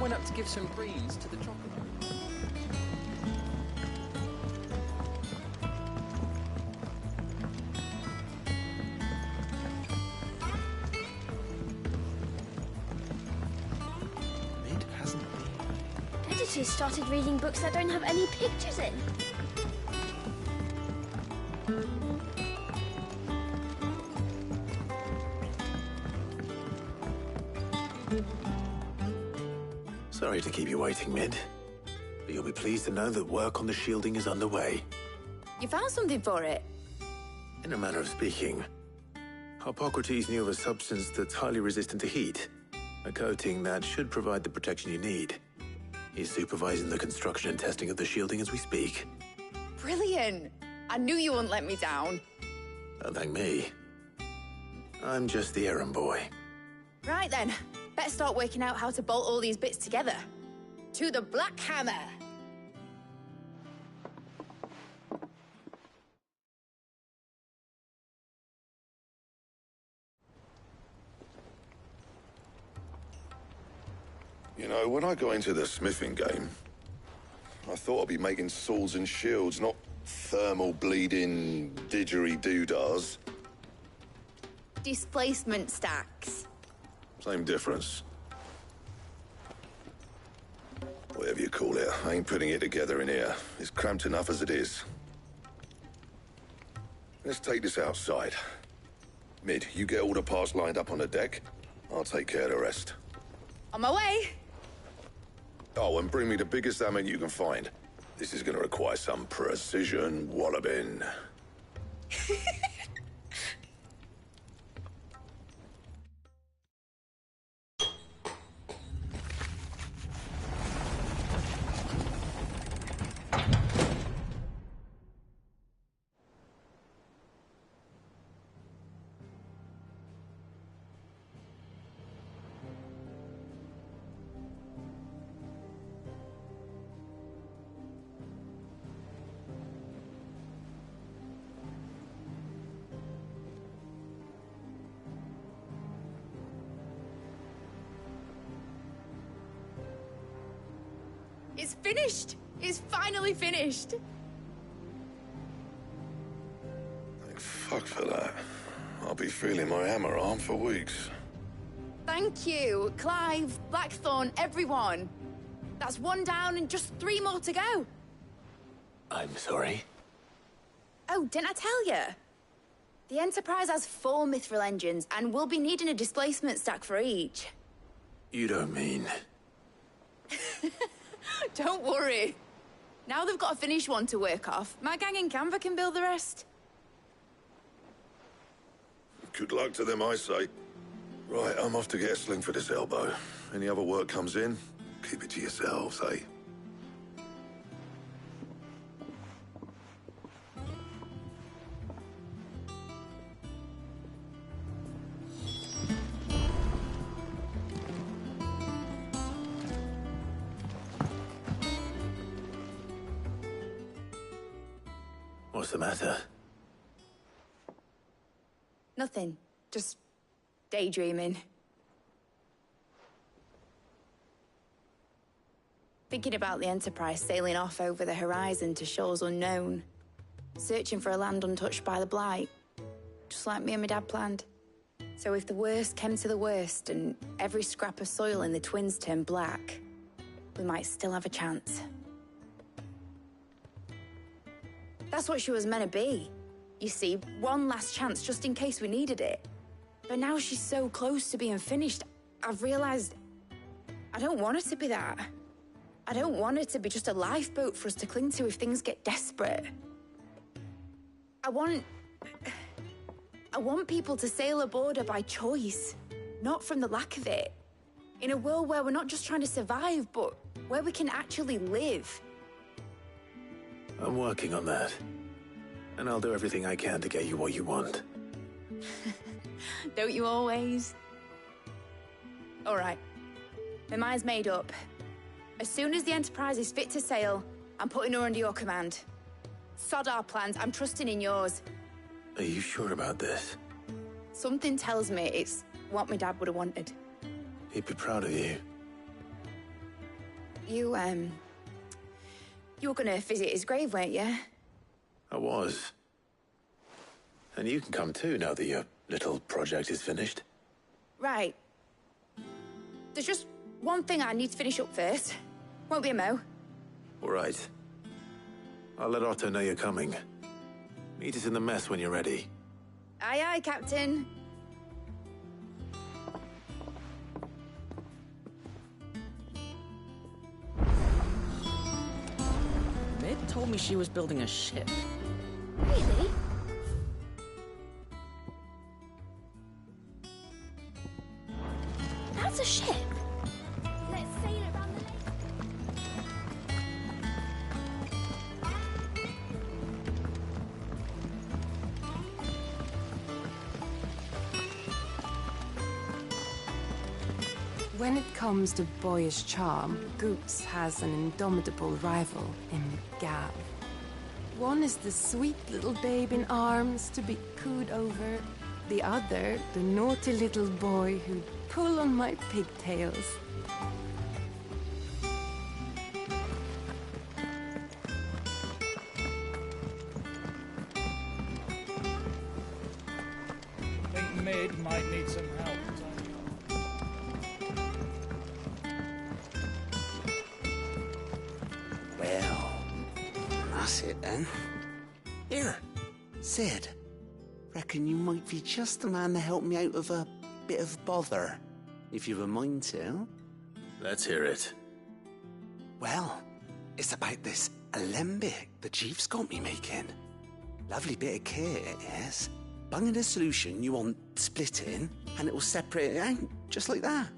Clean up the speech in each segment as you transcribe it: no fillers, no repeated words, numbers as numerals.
went up to give some greens to the chocolate. Mid hasn't been. Editors started reading books that don't have any pictures in. Sorry to keep you waiting, Mid, but you'll be pleased to know that work on the shielding is underway. You found something for it? In a manner of speaking, Hippocrates knew of a substance that's highly resistant to heat, a coating that should provide the protection you need. He's supervising the construction and testing of the shielding as we speak. Brilliant! I knew you wouldn't let me down. Don't thank me. I'm just the errand boy. Right then, let's start working out how to bolt all these bits together. To the Black Hammer! You know, when I got into the smithing game, I thought I'd be making swords and shields, not thermal bleeding didgeridoo-dahs. Displacement stacks. Same difference. Whatever you call it, I ain't putting it together in here. It's cramped enough as it is. Let's take this outside. Mid, you get all the parts lined up on the deck. I'll take care of the rest. On my way! Oh, and bring me the biggest hammer you can find. This is gonna require some precision walloping. It's finished! It's finally finished! Thank fuck for that. I'll be feeling my hammer arm for weeks. Thank you, Clive, Blackthorn, everyone. That's one down and just 3 more to go. I'm sorry. Oh, didn't I tell you? The Enterprise has 4 mithril engines, and we'll be needing a displacement stack for each. You don't mean... Don't worry. Now they've got a finished one to work off. My gang in Canva can build the rest. Good luck to them, I say. Right, I'm off to get a sling for this elbow. Any other work comes in, keep it to yourselves, eh? What's the matter? Nothing. Just daydreaming. Thinking about the Enterprise sailing off over the horizon to shores unknown. Searching for a land untouched by the Blight. Just like me and my dad planned. So if the worst came to the worst and every scrap of soil in the Twins turned black, we might still have a chance. That's what she was meant to be. You see, one last chance just in case we needed it. But now she's so close to being finished, I've realized I don't want it to be that. I don't want it to be just a lifeboat for us to cling to if things get desperate. I want people to sail aboard her by choice, not from the lack of it. In a world where we're not just trying to survive, but where we can actually live. I'm working on that. And I'll do everything I can to get you what you want. Don't you always? All right. My mind's made up. As soon as the Enterprise is fit to sail, I'm putting her under your command. Sod our plans, I'm trusting in yours. Are you sure about this? Something tells me it's what my dad would have wanted. He'd be proud of you. You were gonna visit his grave, weren't you? I was. And you can come too now that your little project is finished. Right. There's just one thing I need to finish up first. Won't be a mo. All right. I'll let Otto know you're coming. Meet us in the mess when you're ready. Aye, aye, Captain. Maid told me she was building a ship. Really? That's a ship. Let's sail around the lake. When it comes to boyish charm, Goops has an indomitable rival in Gav. One is the sweet little babe in arms to be cooed over. The other, the naughty little boy who'd pull on my pigtails. I think Mid might need some help. Well, that's it then. Here, Sid. Reckon you might be just the man to help me out of a bit of bother, if you've a mind to. Let's hear it. Well, it's about this alembic the chief's got me making. Lovely bit of kit it is. Bung in a solution you want splitting, and it will separate it out, just like that.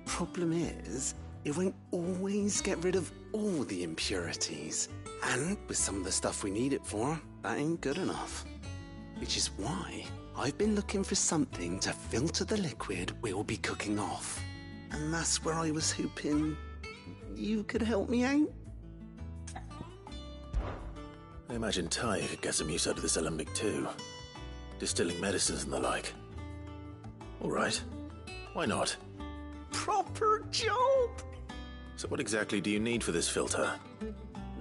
Problem is, it won't always get rid of all the impurities. And with some of the stuff we need it for, that ain't good enough. Which is why I've been looking for something to filter the liquid we'll be cooking off. And that's where I was hoping you could help me out. I imagine Ty could get some use out of this alembic too. Distilling medicines and the like. All right. Why not? Proper job! So what exactly do you need for this filter?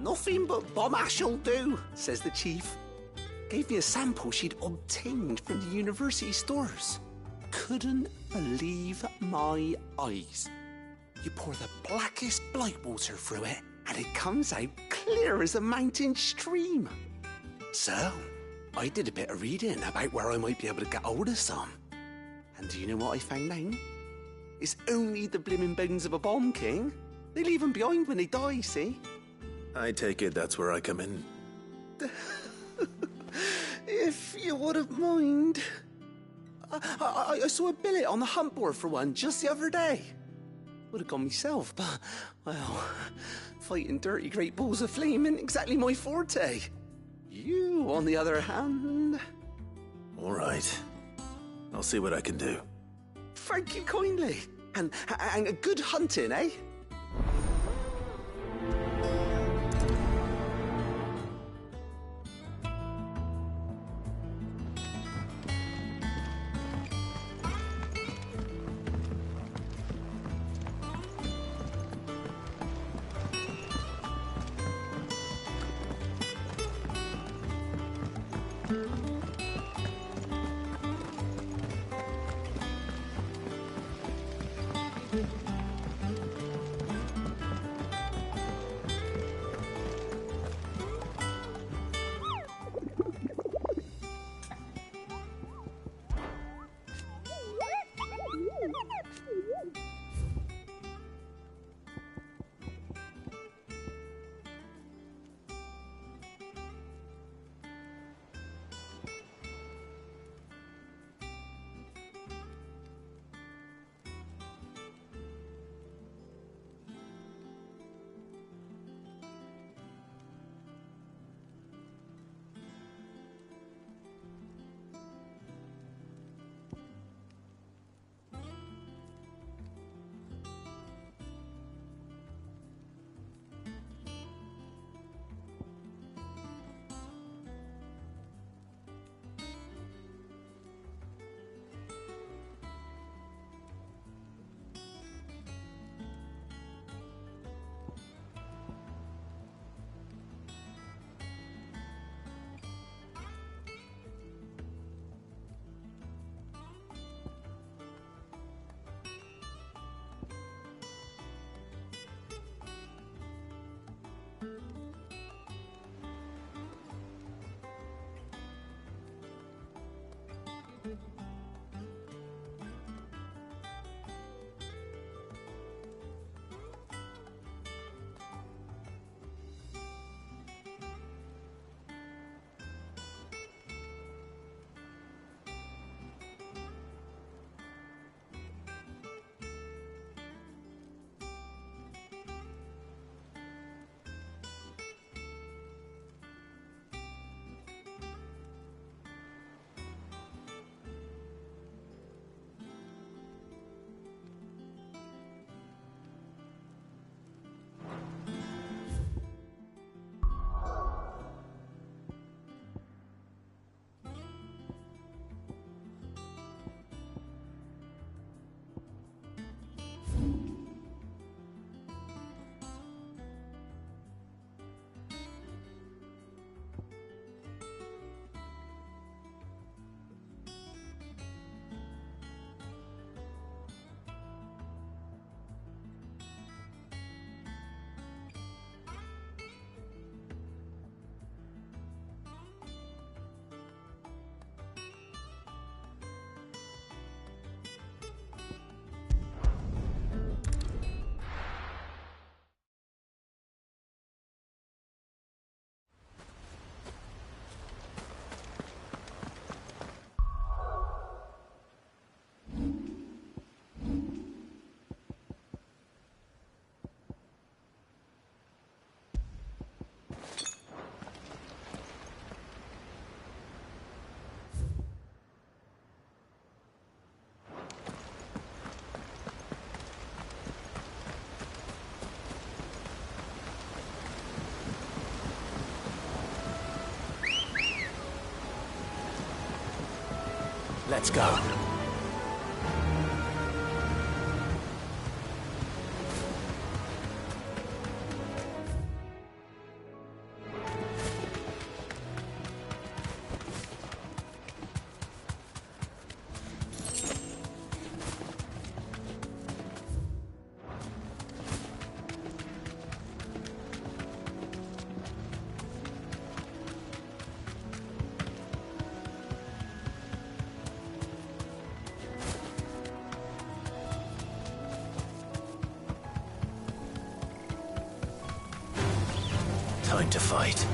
Nothing but bomb ash'll do, says the chief. Gave me a sample she'd obtained from the university stores. Couldn't believe my eyes. You pour the blackest blight water through it, and it comes out clear as a mountain stream. So, I did a bit of reading about where I might be able to get hold of some. And do you know what I found out? It's only the blimmin' bones of a bomb king. They leave them behind when they die, see? I take it that's where I come in. If you wouldn't mind. I saw a billet on the hunt board for one just the other day. Would have gone myself, but, well, fighting dirty great balls of flame isn't exactly my forte. You, on the other hand... All right. I'll see what I can do. Thank you kindly. And a good hunting, eh? Let's go. Time to fight.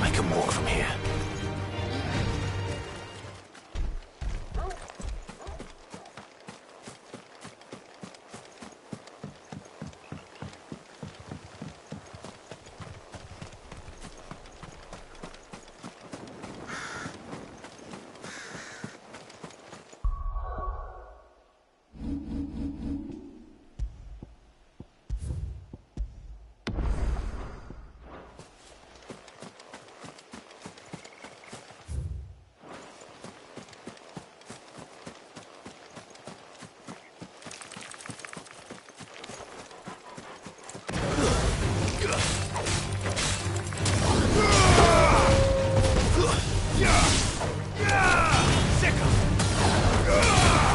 I can walk from here.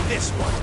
This one.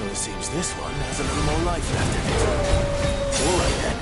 It seems this one has a little more life left in it. All right then.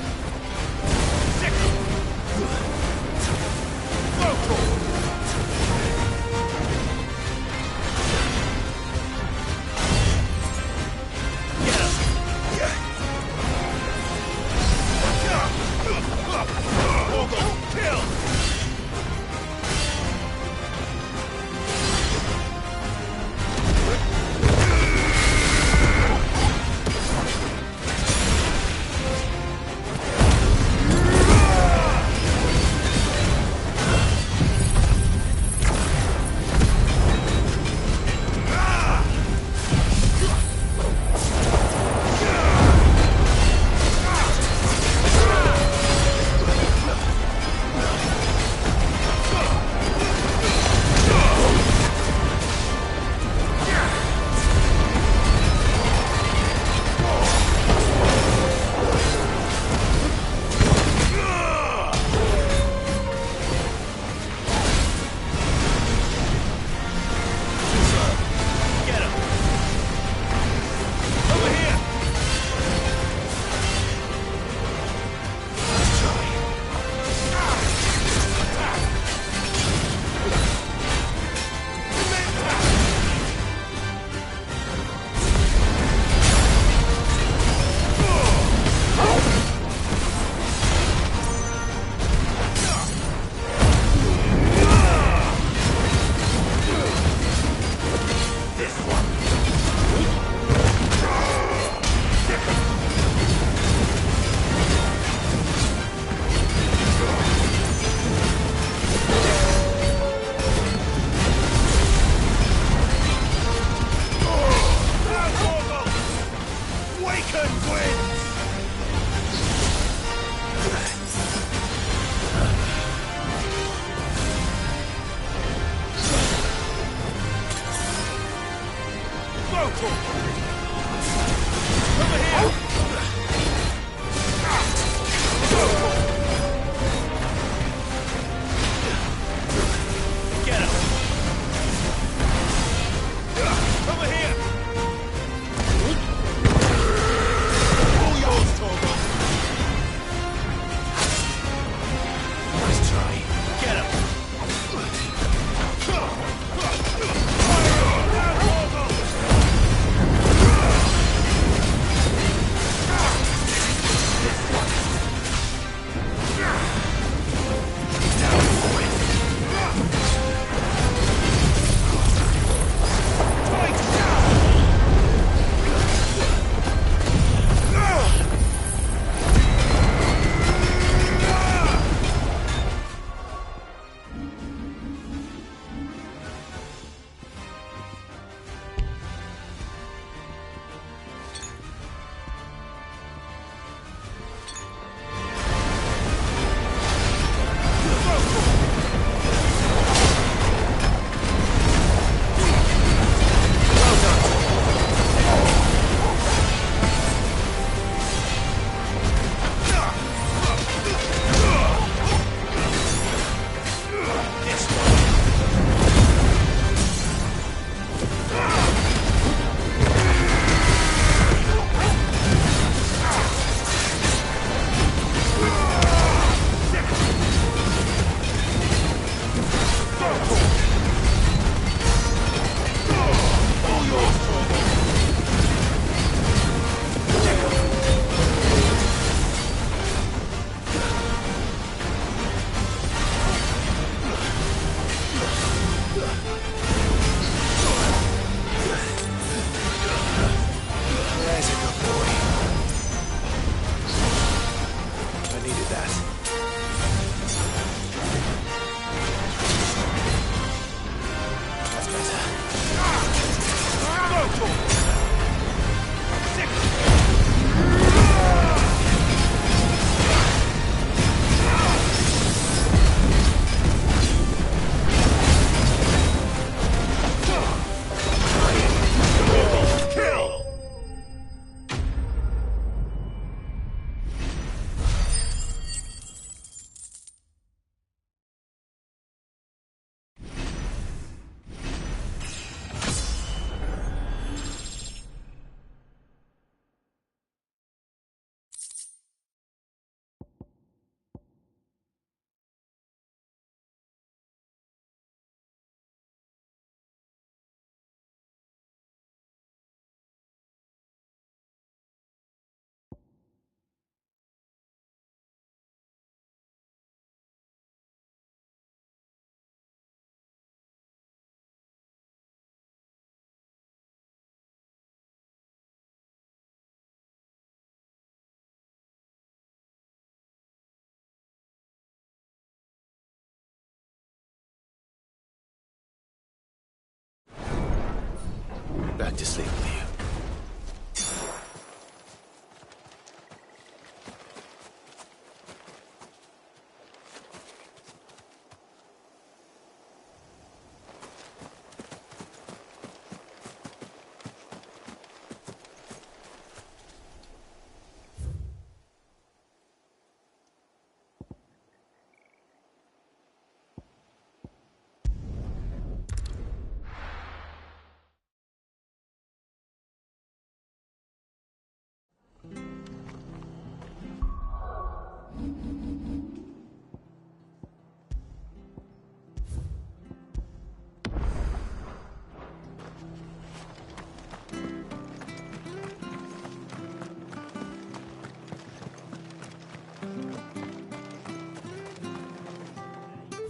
Back to sleep with you.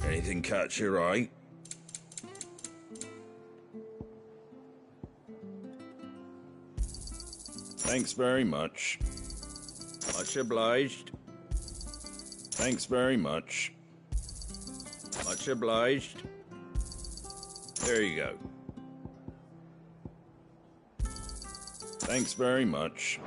Anything catch your eye? Thanks very much. Much obliged. Thanks very much. Much obliged. There you go. Thanks very much.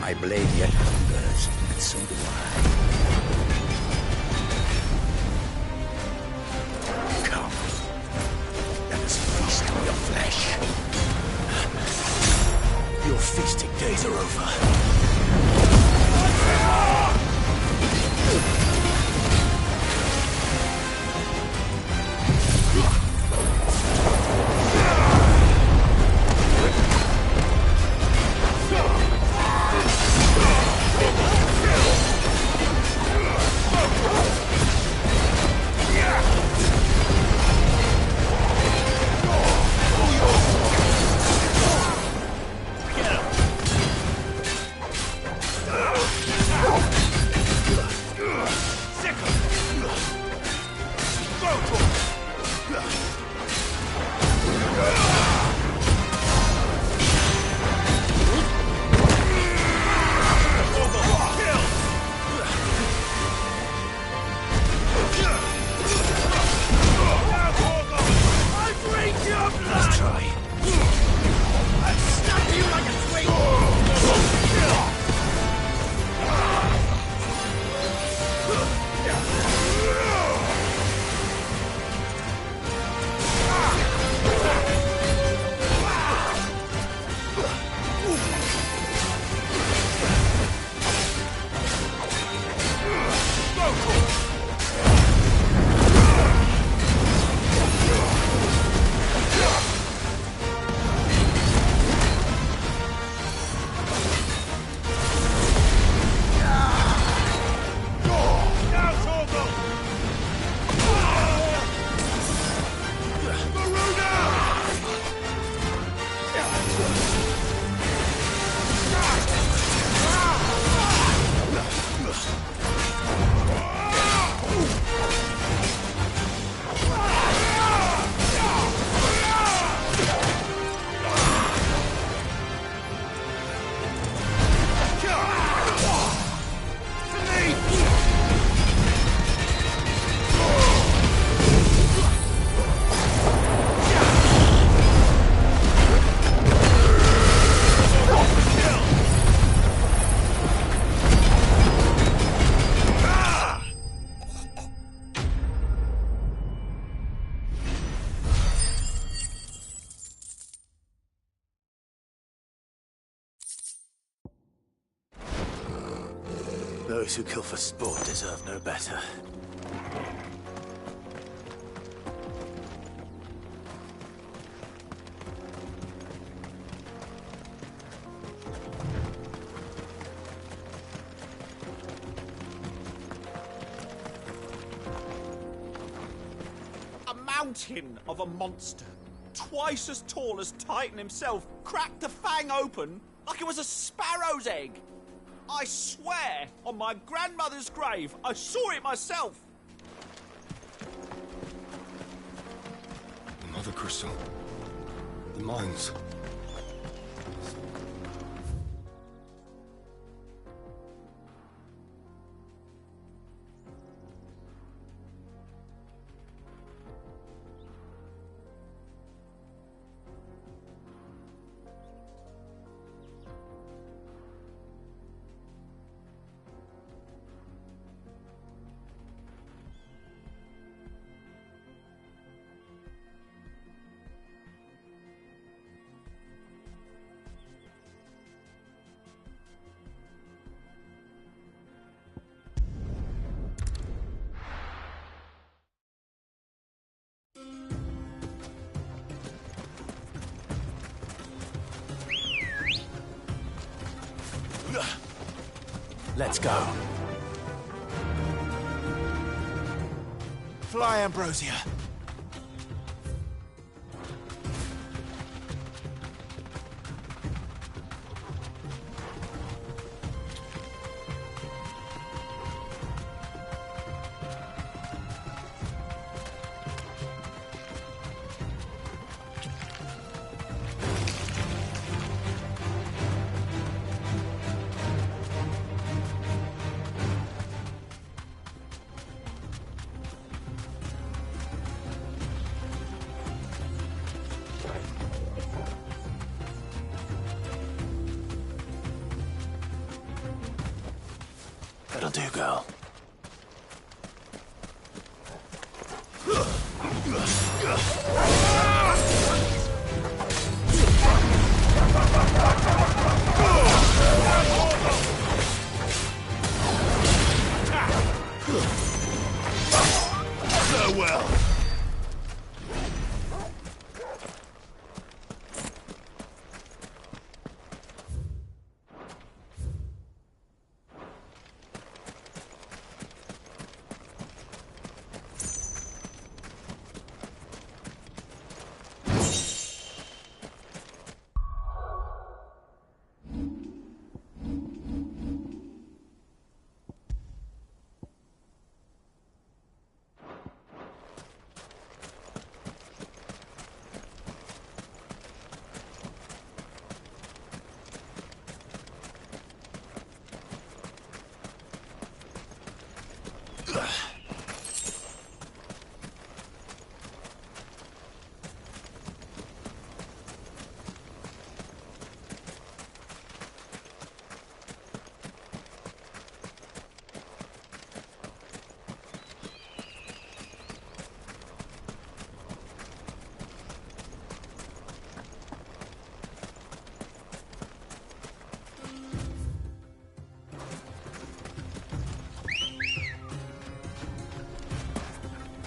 My blade yet hungers, and so do I. Come, let us feast on your flesh. Your feasting days are over. Those who kill for sport deserve no better. A mountain of a monster, twice as tall as Titan himself, cracked the fang open like it was a sparrow's egg. I swear, on my grandmother's grave, I saw it myself. The Mother Crystal. The mines. Let's go. Fly, Ambrosia. That'll do, girl. Farewell.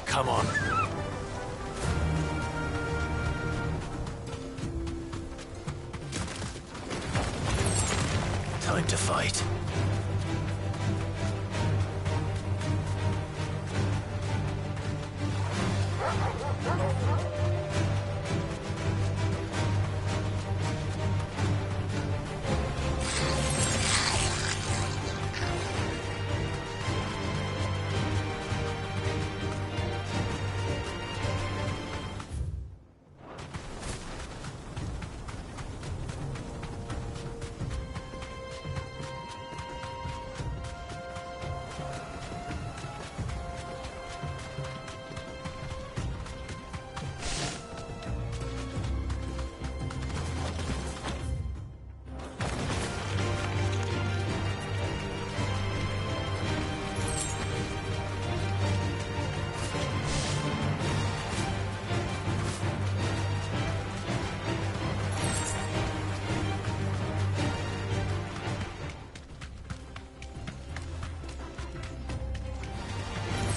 Come on. Time to fight.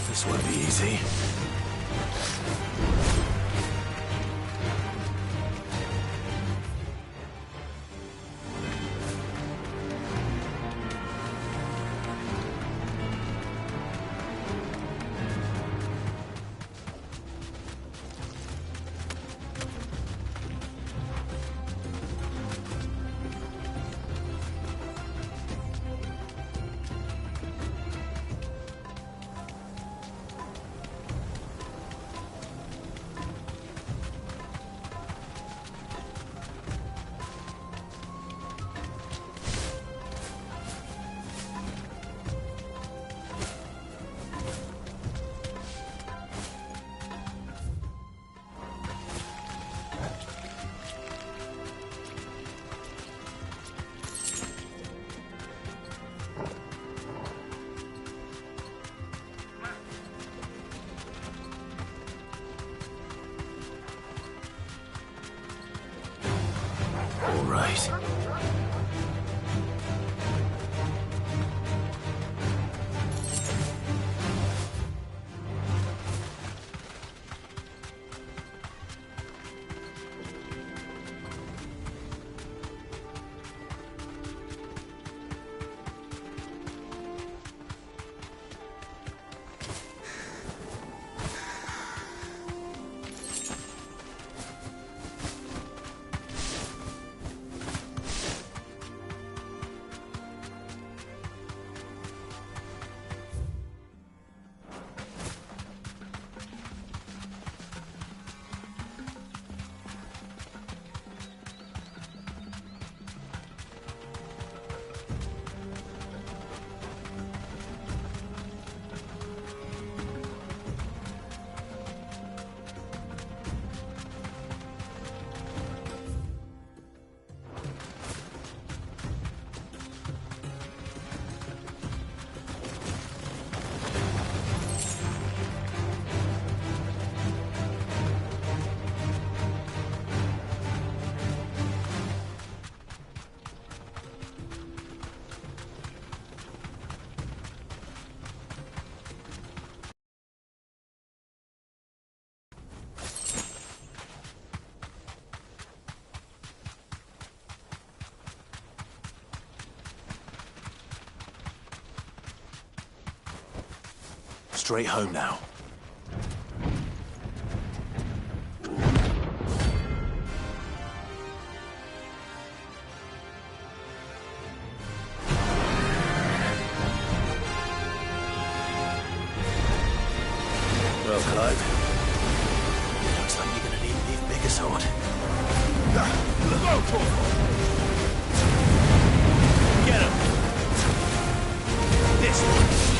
This won't be easy. always. Straight home now. Well, Clive, looks like you're gonna need an even bigger sword. Get him! This one!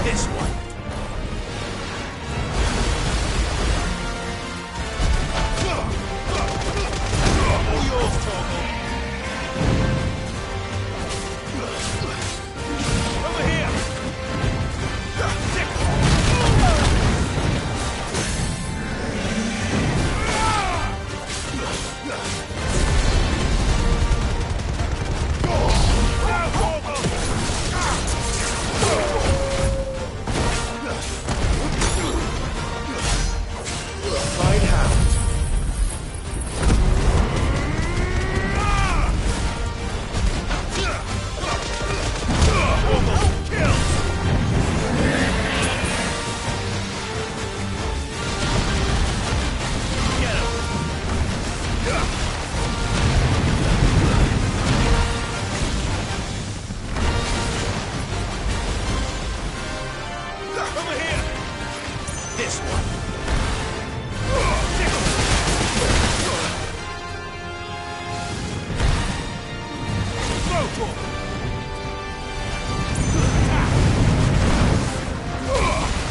This one. All yours, Torgal. Over here. This one.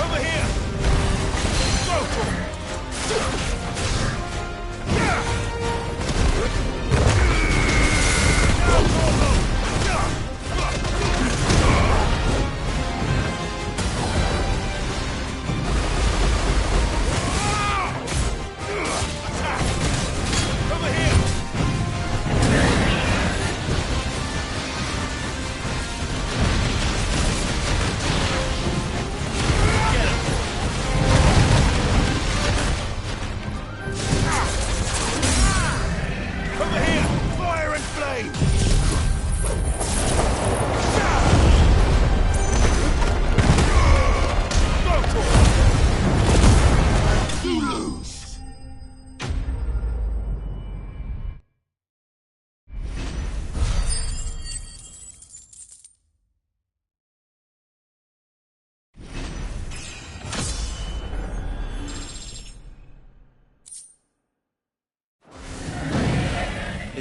Over here. Go for it.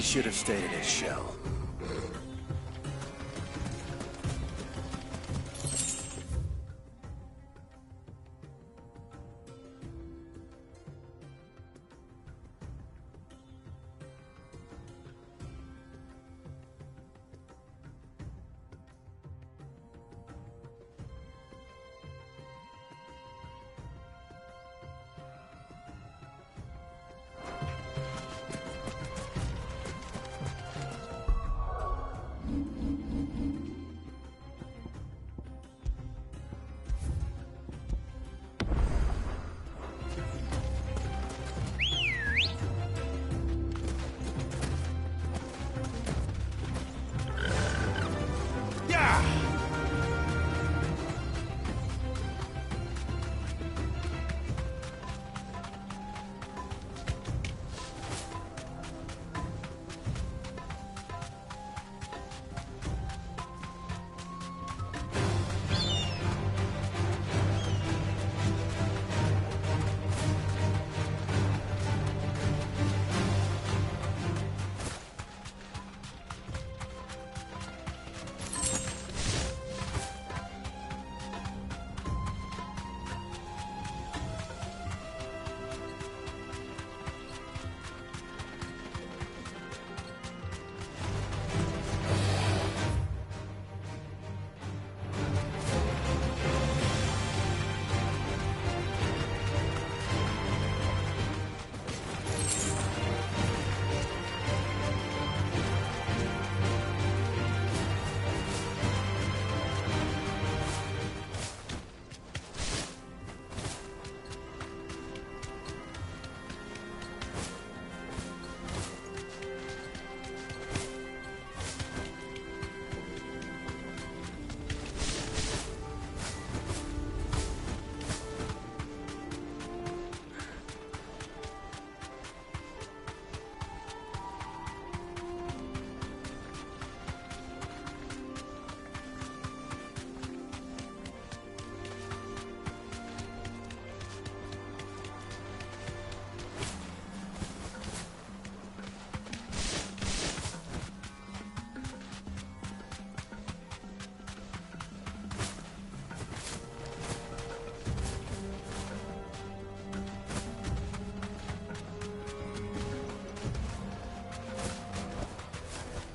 It should have stayed in its shell.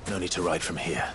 No need to ride from here.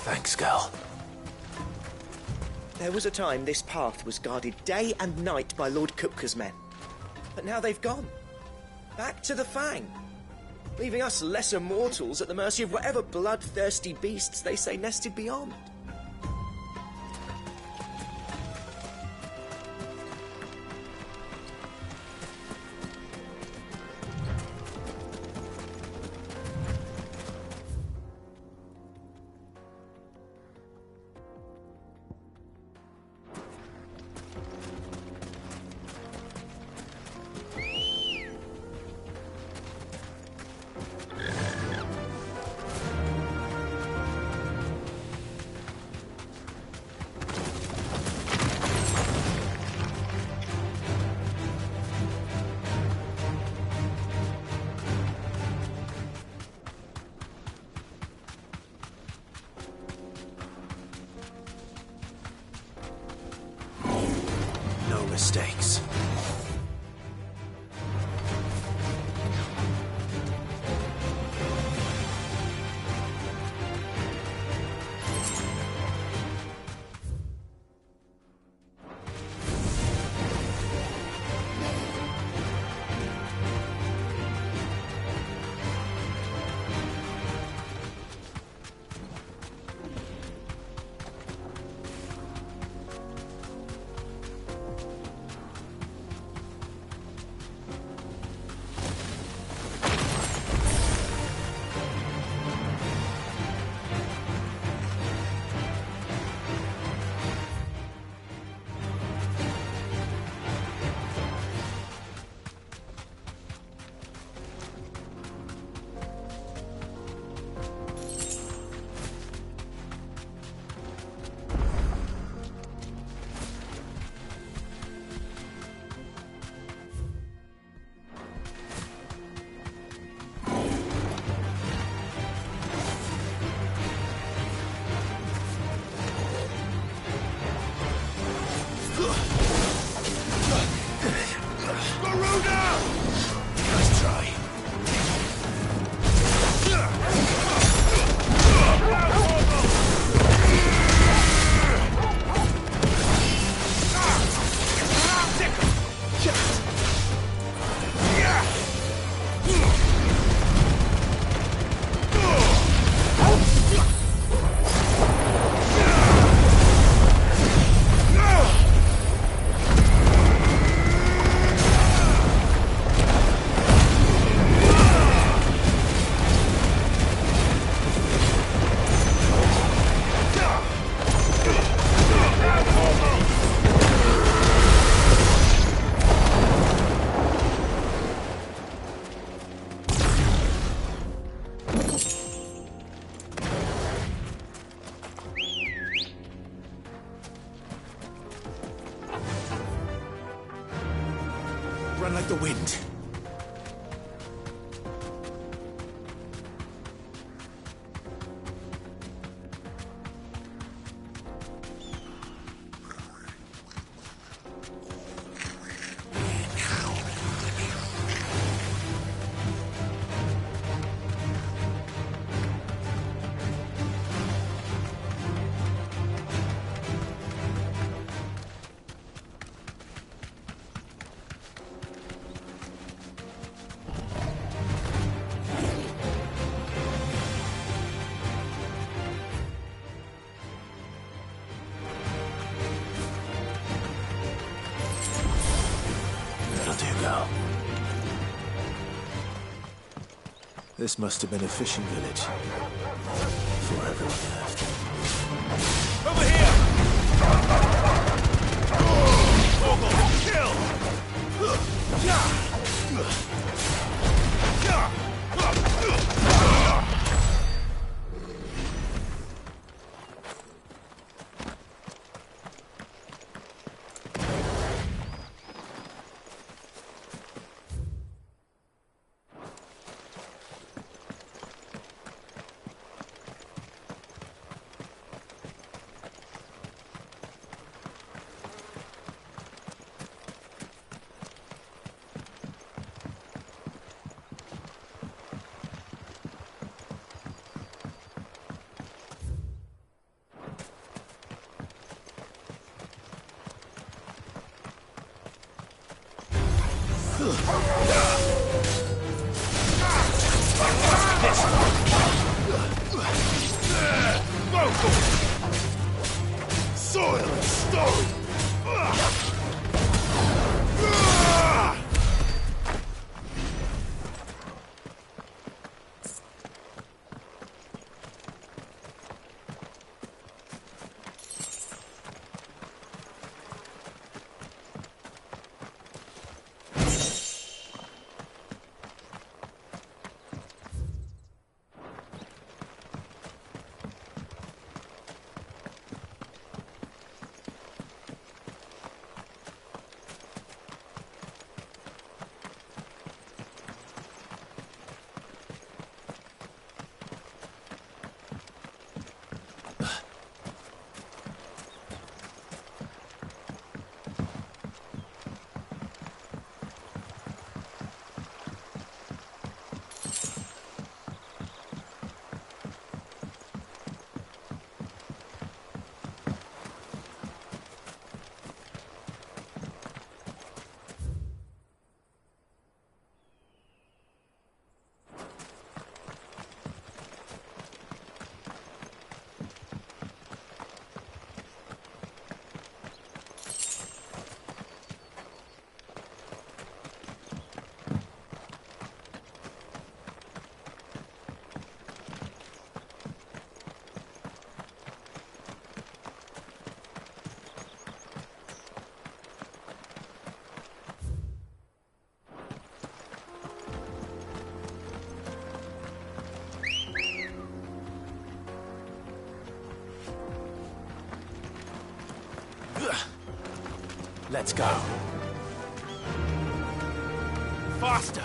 Thanks, girl. There was a time this path was guarded day and night by Lord Kupka's men. But now they've gone. Back to the Fang. Leaving us lesser mortals at the mercy of whatever bloodthirsty beasts they say nested beyond. mistakes. Nice try. Run like the wind. That'll do, girl. This must have been a fishing village. Before everyone left. Over here! Soil and stone! Let's go. Faster!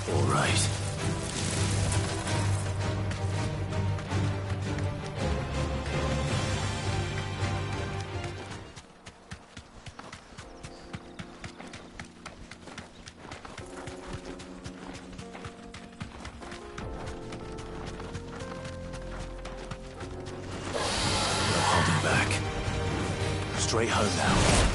All right. No holding back. Straight home now.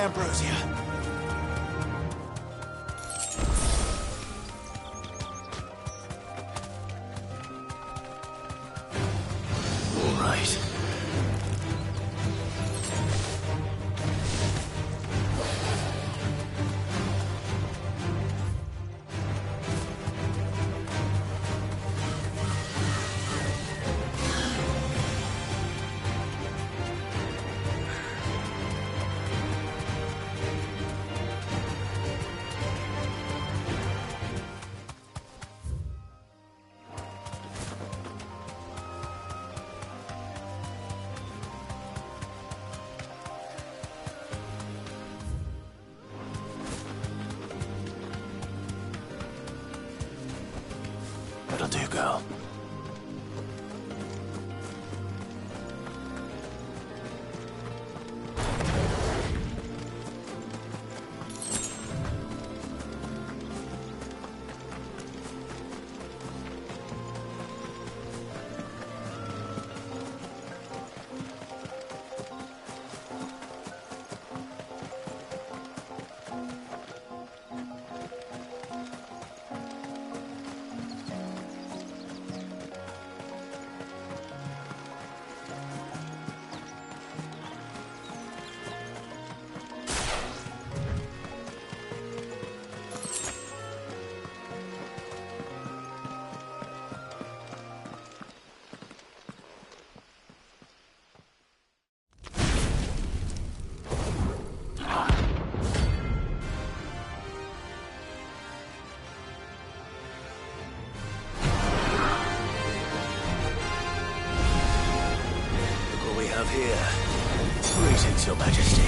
Ambrosia. All right. That'll do, girl. Here. Greetings, Your Majesty.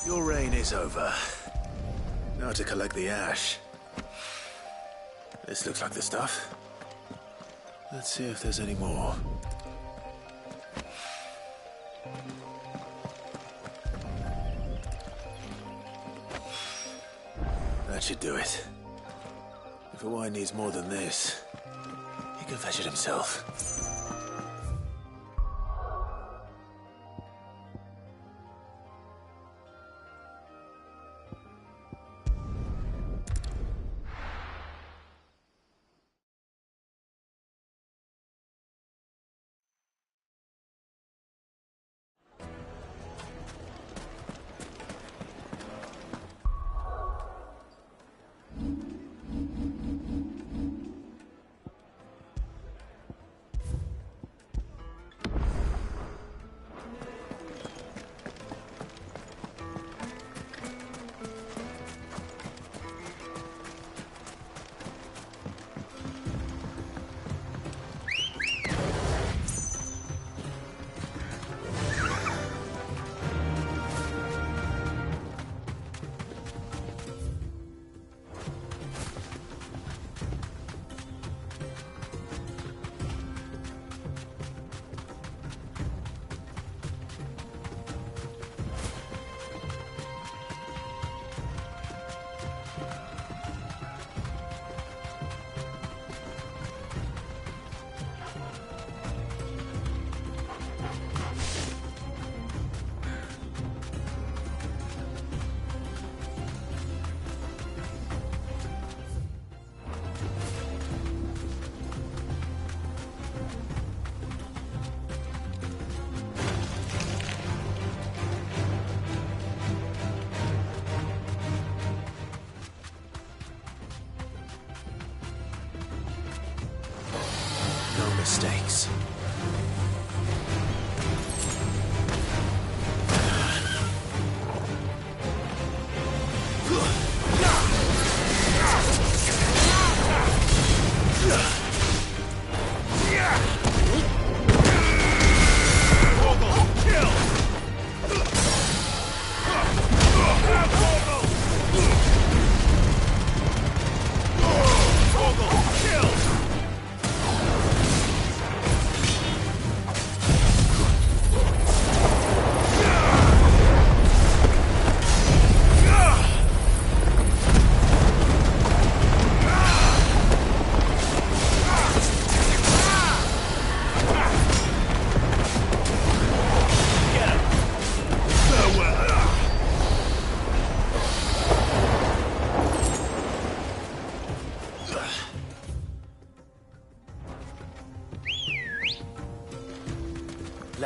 Your reign is over. Now to collect the ash. This looks like the stuff. Let's see if there's any more. That should do it. If a wine needs more than this, he can fetch it himself. mistakes.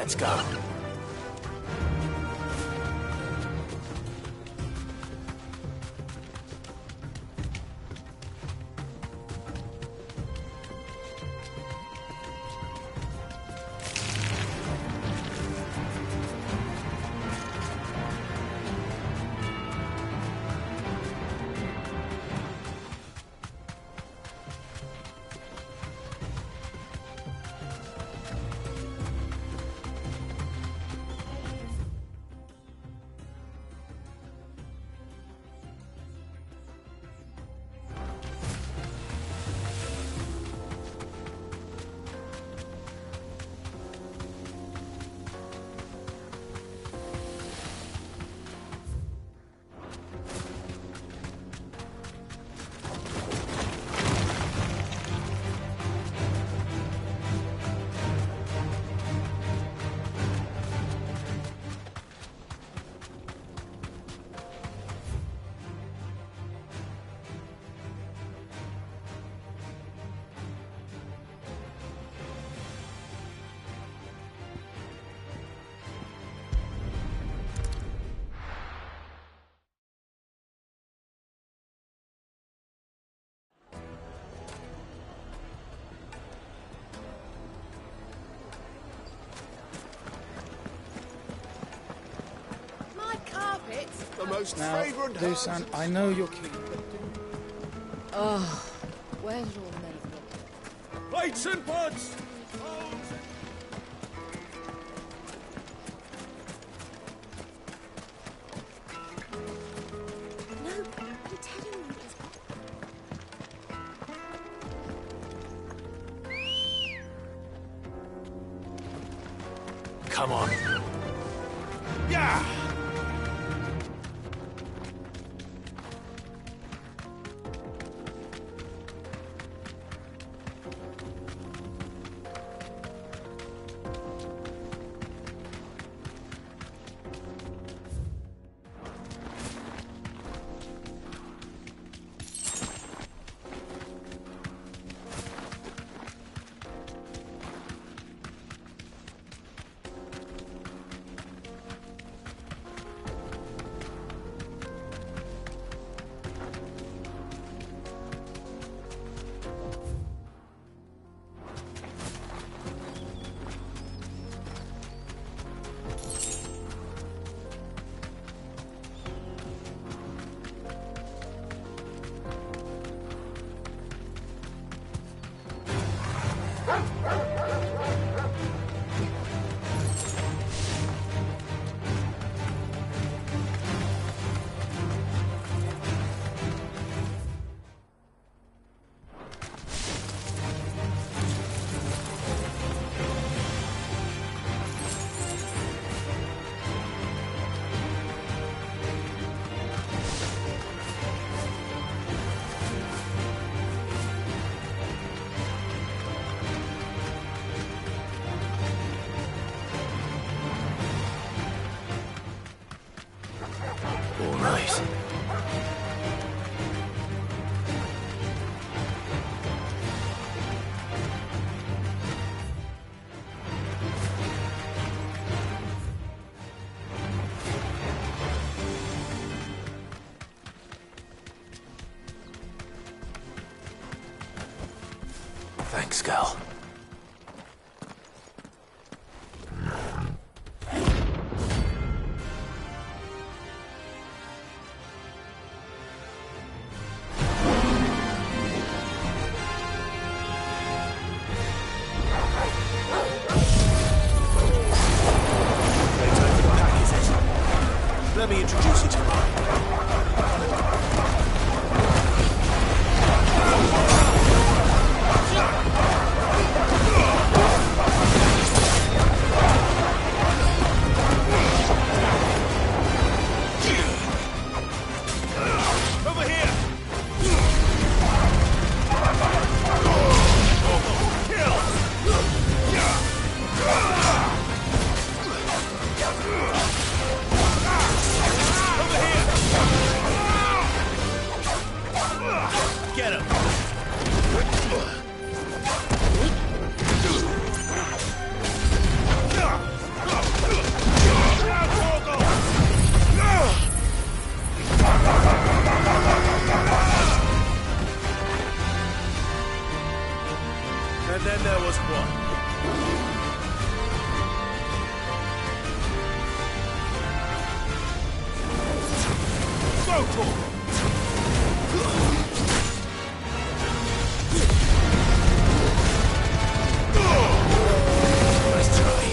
Let's go. The most Now, fragrant Dusan, I know you're keen. Oh, where did all the men have gone? Plates and pots! No, I'm telling you, it's... Come on. Yeah! All right. Thanks, Gal. Let me introduce you to him. And then there was one. Go for it! Nice try.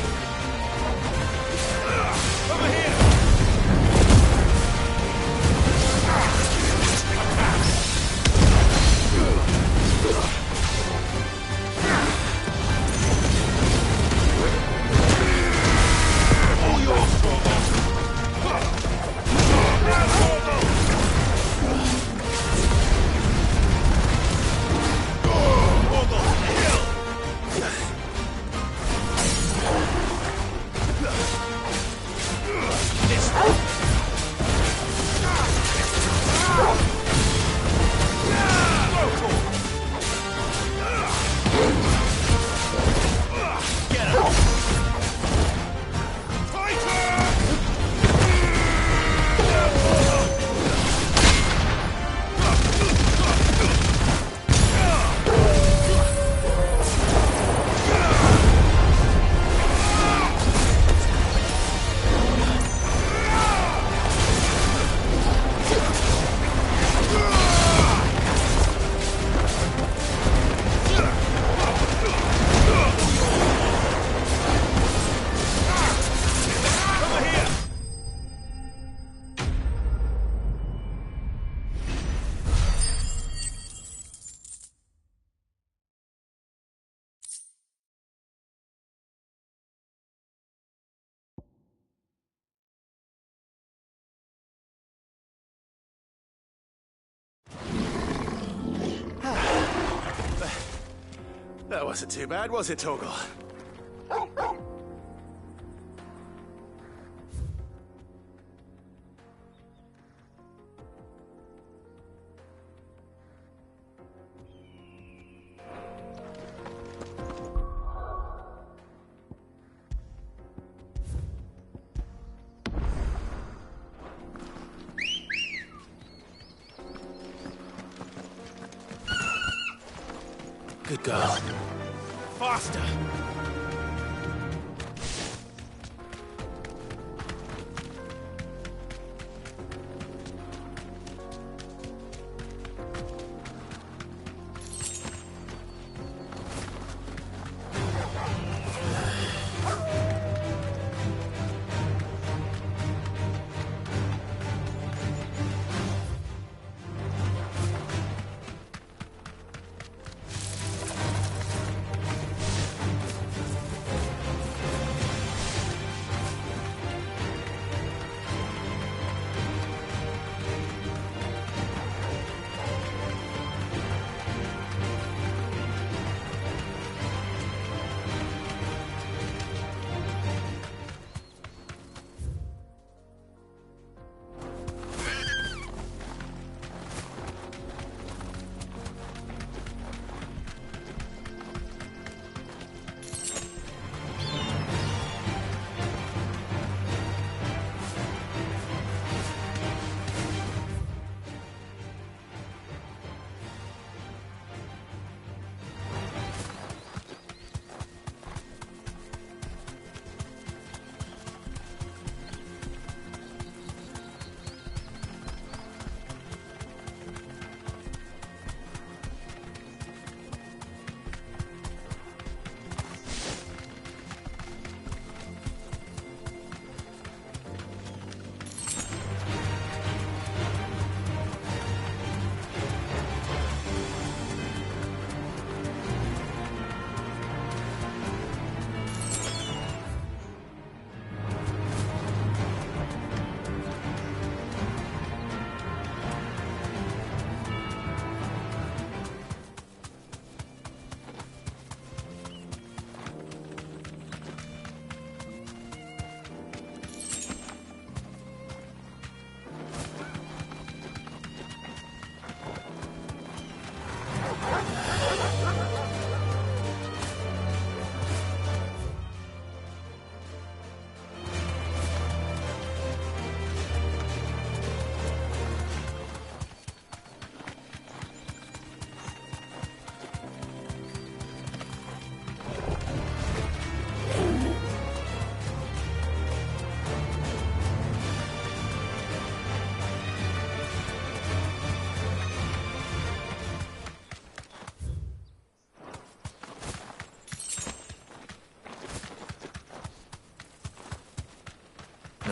Over here! All yours, Torgal! That wasn't too bad, was it, Torgal? Good girl. Faster!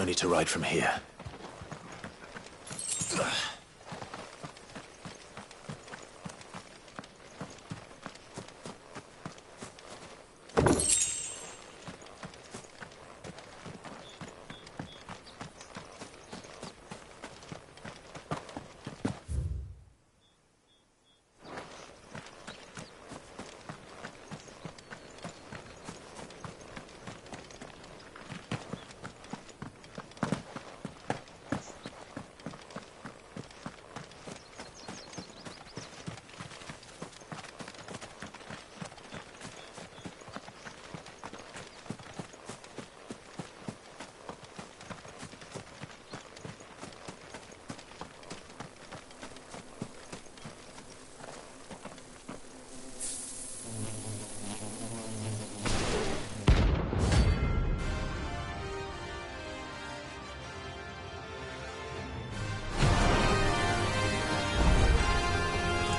only to ride from here.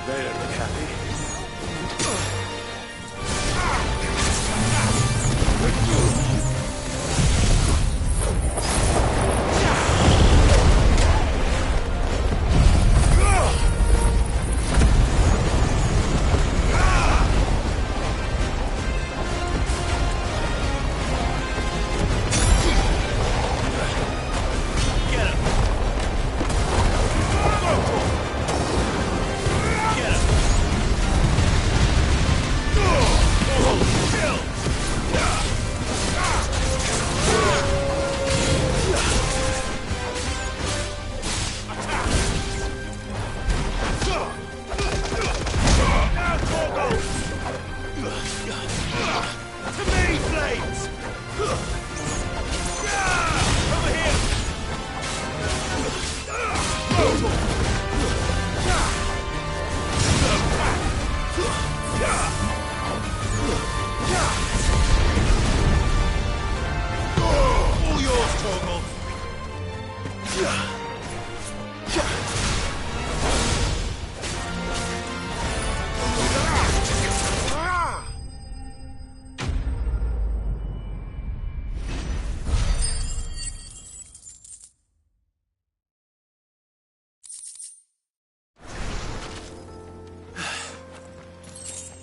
They don't look happy.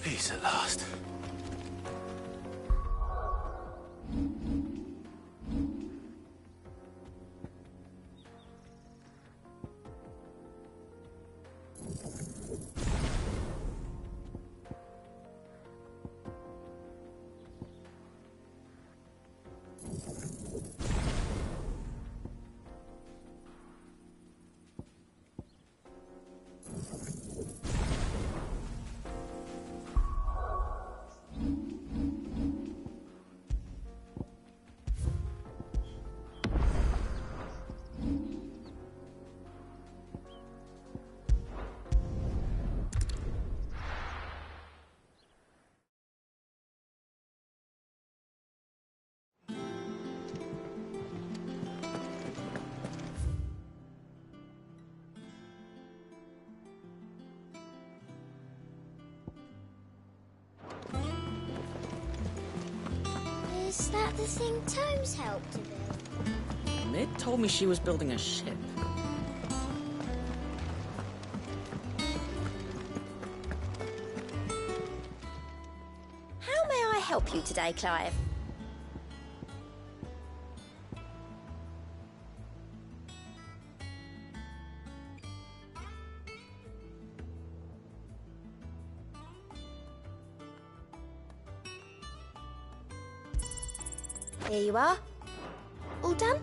Peace at last. Is that the thing Tomes helped to build? Mid told me she was building a ship. How may I help you today, Clive? Here you are. All done?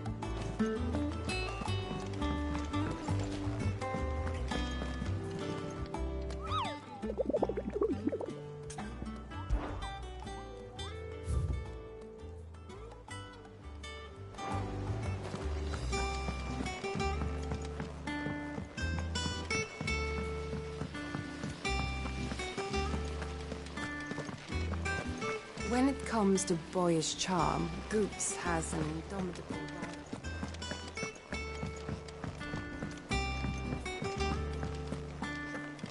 When it comes to boyish charm, Goops has an indomitable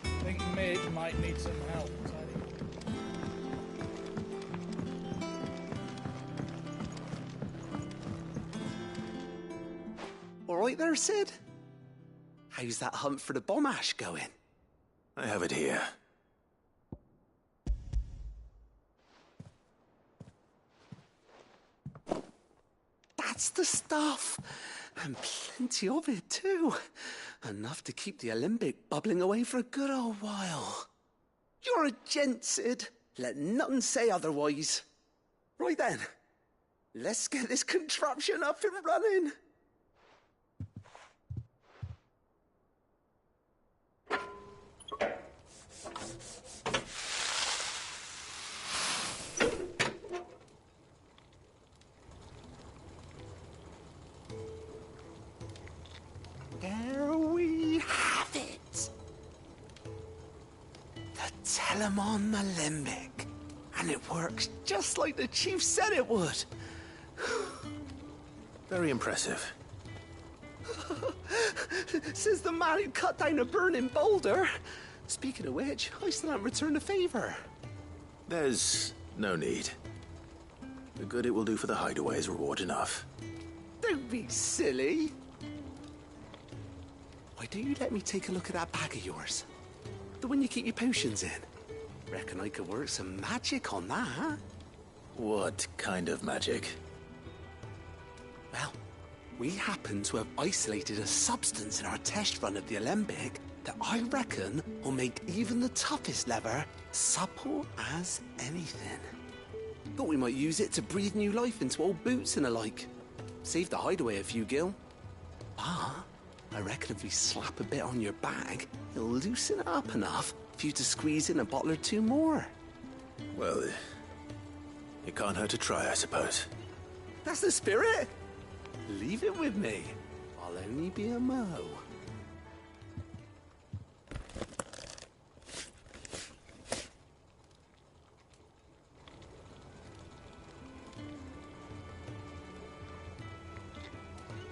I think Mid might need some help. right there, Sid? How's that hunt for the bomb ash going? I have it here. That's the stuff. And plenty of it, too. Enough to keep the alembic bubbling away for a good old while. You're a gent, Sid. Let nothing say otherwise. Right then, let's get this contraption up and running. There we have it. The Telemon Alembic. And it works just like the chief said it would. Very impressive. Says the man who cut down a burning boulder. Speaking of which, I still haven't returned the favor. There's no need. The good it will do for the hideaway is reward enough. Don't be silly. Why don't you let me take a look at that bag of yours? The one you keep your potions in. Reckon I could work some magic on that, huh? What kind of magic? Well, we happen to have isolated a substance in our test run of the alembic that I reckon will make even the toughest leather supple as anything. Thought we might use it to breathe new life into old boots and the like. Save the hideaway a few gil. But I reckon if we slap a bit on your bag, it'll loosen it up enough for you to squeeze in a bottle or two more. Well, it can't hurt to try, I suppose. That's the spirit. Leave it with me. I'll only be a mo.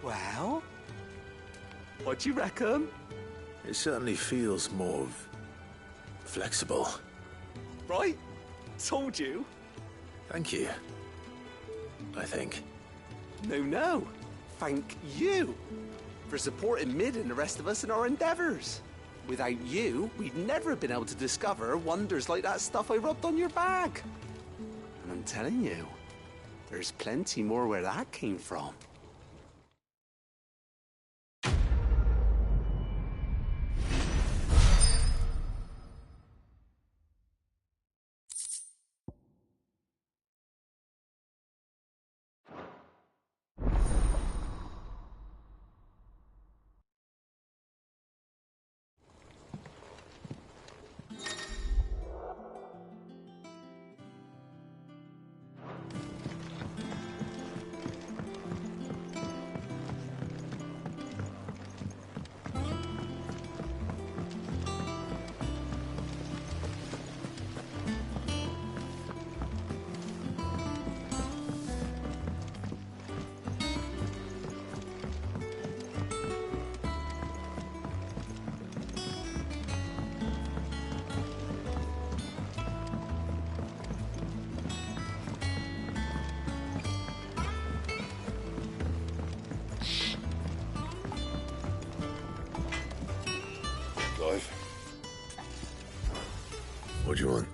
Well, what do you reckon? It certainly feels more flexible. Right? Told you. Thank you. I think. No. Thank you for supporting Mid and the rest of us in our endeavors. Without you, we'd never have been able to discover wonders like that stuff I rubbed on your bag. And I'm telling you, there's plenty more where that came from. What do you want?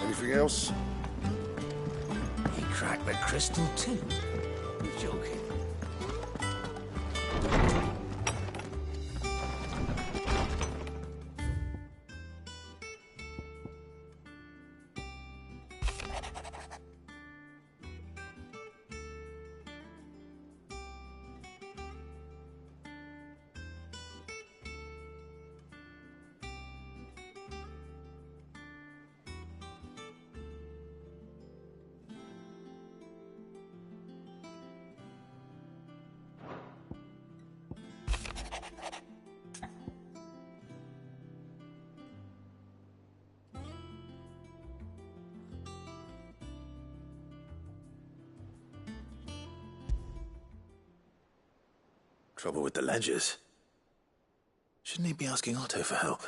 Anything else? He cracked the crystal too. You're joking. Trouble with the ledgers. Shouldn't he be asking Otto for help?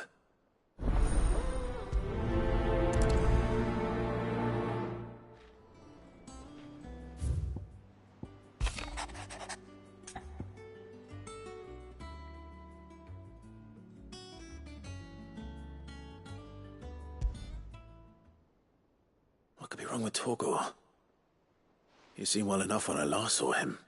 wrong with Torgor? He seemed well enough when I last saw him.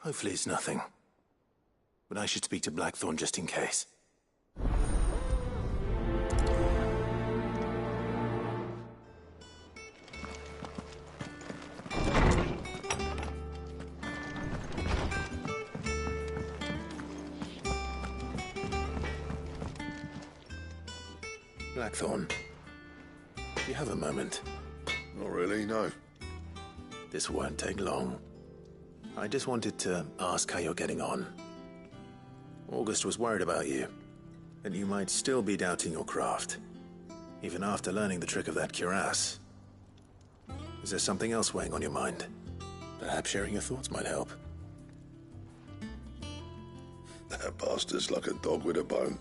Hopefully it's nothing. But I should speak to Blackthorn just in case. Blackthorn, do you have a moment? Not really, no. This won't take long. I just wanted to ask how you're getting on. August was worried about you, and you might still be doubting your craft, even after learning the trick of that cuirass. Is there something else weighing on your mind? Perhaps sharing your thoughts might help. That bastard's like a dog with a bone.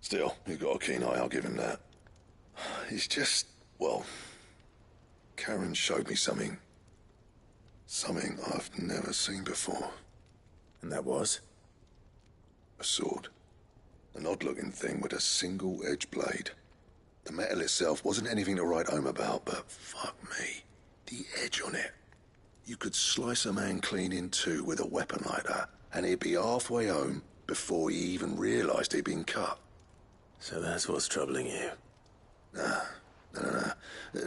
Still, he's got a keen eye, I'll give him that. He's just, well, Karen showed me something. Something I've never seen before. And that was? A sword. An odd-looking thing with a single-edged blade. The metal itself wasn't anything to write home about, but fuck me, the edge on it. You could slice a man clean in two with a weapon like that, and he'd be halfway home before he even realised he'd been cut. So that's what's troubling you? Nah, no.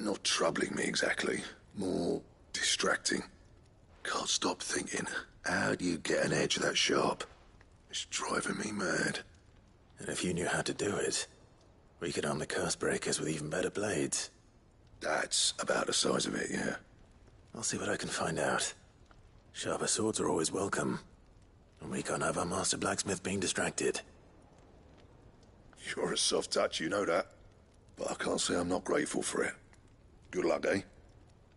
Not troubling me exactly. More distracting. Can't stop thinking, how do you get an edge that sharp? It's driving me mad. And if you knew how to do it, we could arm the curse breakers with even better blades. That's about the size of it, yeah. I'll see what I can find out. Sharper swords are always welcome. And we can't have our master blacksmith being distracted. You're a soft touch, you know that. But I can't say I'm not grateful for it. Good luck, eh?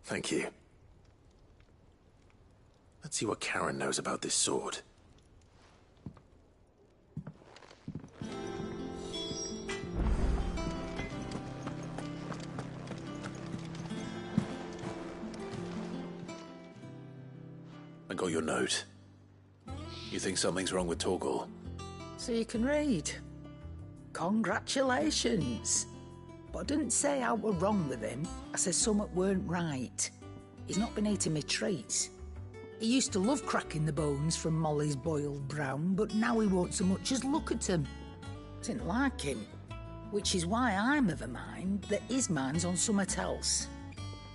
Thank you. Let's see what Karen knows about this sword. I got your note. You think something's wrong with Torgor? So you can read. Congratulations. But I didn't say I were wrong with him. I said something weren't right. He's not been eating me treats. He used to love cracking the bones from Molly's boiled brown, but now he won't so much as look at them. Didn't like him. Which is why I'm of a mind that his mind's on something else.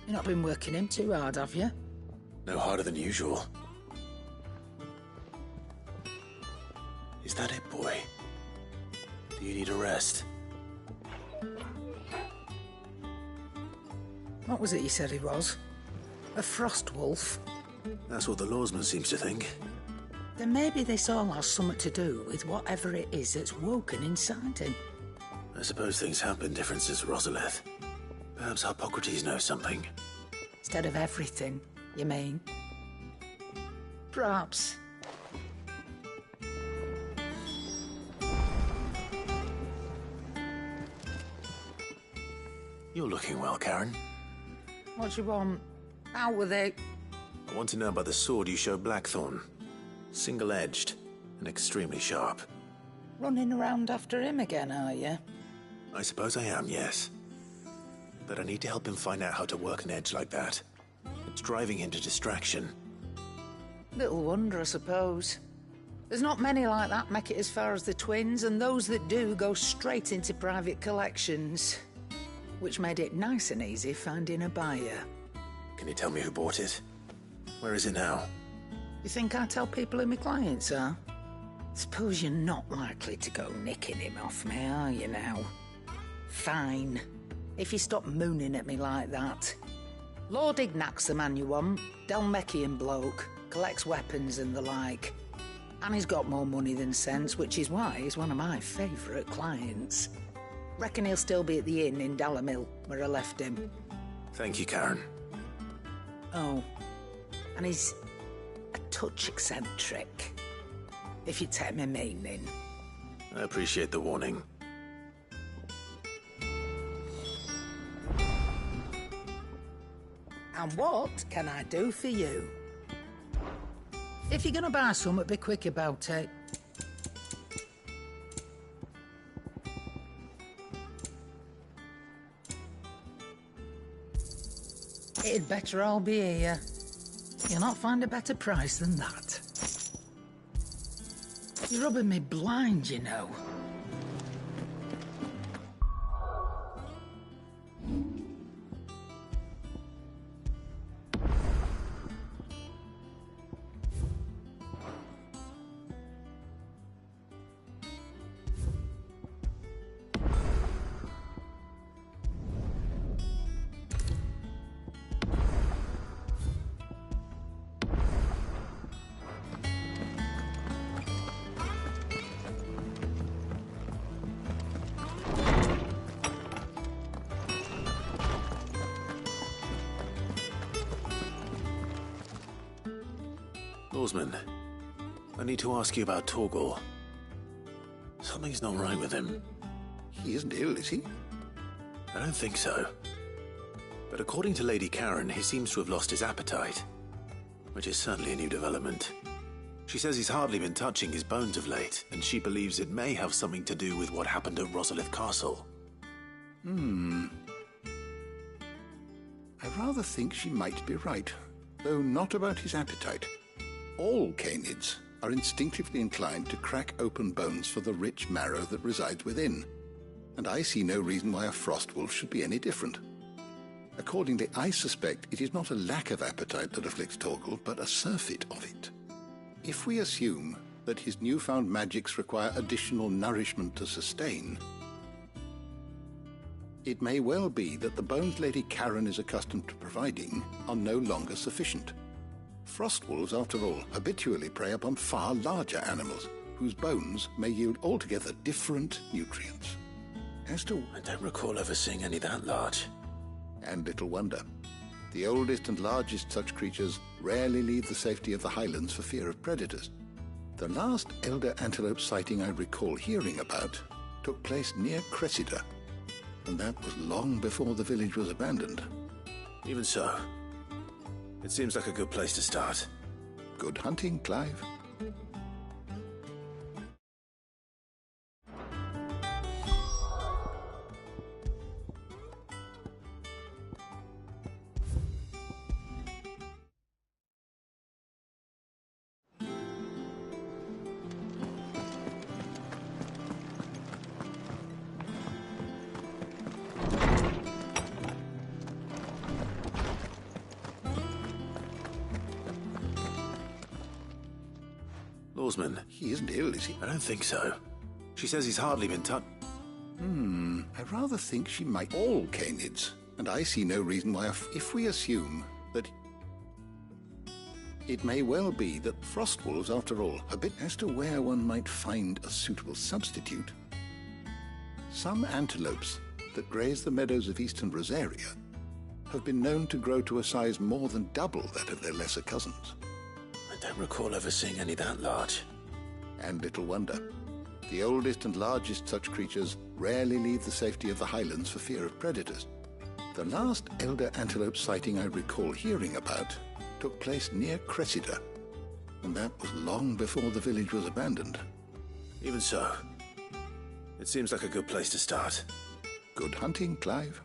You've not been working him too hard, have you? No harder than usual. Is that it, boy? Do you need a rest? What was it you said he was? A frost wolf? That's what the lawsman seems to think. Then maybe this all has something to do with whatever it is that's woken inside him. I suppose things have been different since Rosalith. Perhaps Hippocrates knows something. Instead of everything, you mean? Perhaps. You're looking well, Karen. What do you want? Out with it. I want to know about the sword you showed Blackthorn. Single-edged and extremely sharp. Running around after him again, are you? I suppose I am, yes. But I need to help him find out how to work an edge like that. It's driving him to distraction. Little wonder, I suppose. There's not many like that make it as far as the twins, and those that do go straight into private collections. Which made it nice and easy finding a buyer. Can you tell me who bought it? Where is it now? You think I tell people who my clients are? Suppose you're not likely to go nicking him off me, are you now? Fine. If you stop mooning at me like that. Lord Ignac's the man you want. Dalmecian bloke. Collects weapons and the like. And he's got more money than sense, which is why he's one of my favourite clients. Reckon he'll still be at the inn in Dalamil, where I left him. Thank you, Karen. Oh, and he's a touch eccentric, if you take my meaning. I appreciate the warning. And what can I do for you? If you're gonna buy something, be quick about it. It'd better all be here. You'll not find a better price than that. You're rubbing me blind, you know. Lawsman, I need to ask you about Torgal. Something's not right with him. He isn't ill, is he? I don't think so. But according to Lady Karen, he seems to have lost his appetite, which is certainly a new development. She says he's hardly been touching his bones of late, and she believes it may have something to do with what happened at Rosalith Castle. I rather think she might be right, though not about his appetite. All canids are instinctively inclined to crack open bones for the rich marrow that resides within, and I see no reason why a frostwolf should be any different. Accordingly, I suspect it is not a lack of appetite that afflicts Torgal, but a surfeit of it. If we assume that his newfound magics require additional nourishment to sustain, it may well be that the bones Lady Karen is accustomed to providing are no longer sufficient. Frostwolves, after all, habitually prey upon far larger animals, whose bones may yield altogether different nutrients. As to... I don't recall ever seeing any that large. And little wonder. The oldest and largest such creatures rarely leave the safety of the highlands for fear of predators. The last elder antelope sighting I recall hearing about took place near Cressida, and that was long before the village was abandoned. Even so, it seems like a good place to start. Good hunting, Clive. Lawsman. He isn't ill, is he? I don't think so. She says he's hardly been touched. I rather think she might. All canids, and I see no reason why if we assume that it may well be that frostwolves, after all, a bit as to where one might find a suitable substitute. Some antelopes that graze the meadows of eastern Rosaria have been known to grow to a size more than double that of their lesser cousins. I don't recall ever seeing any that large. And little wonder. The oldest and largest such creatures rarely leave the safety of the highlands for fear of predators. The last elder antelope sighting I recall hearing about took place near Cressida, and that was long before the village was abandoned. Even so, it seems like a good place to start. Good hunting, Clive.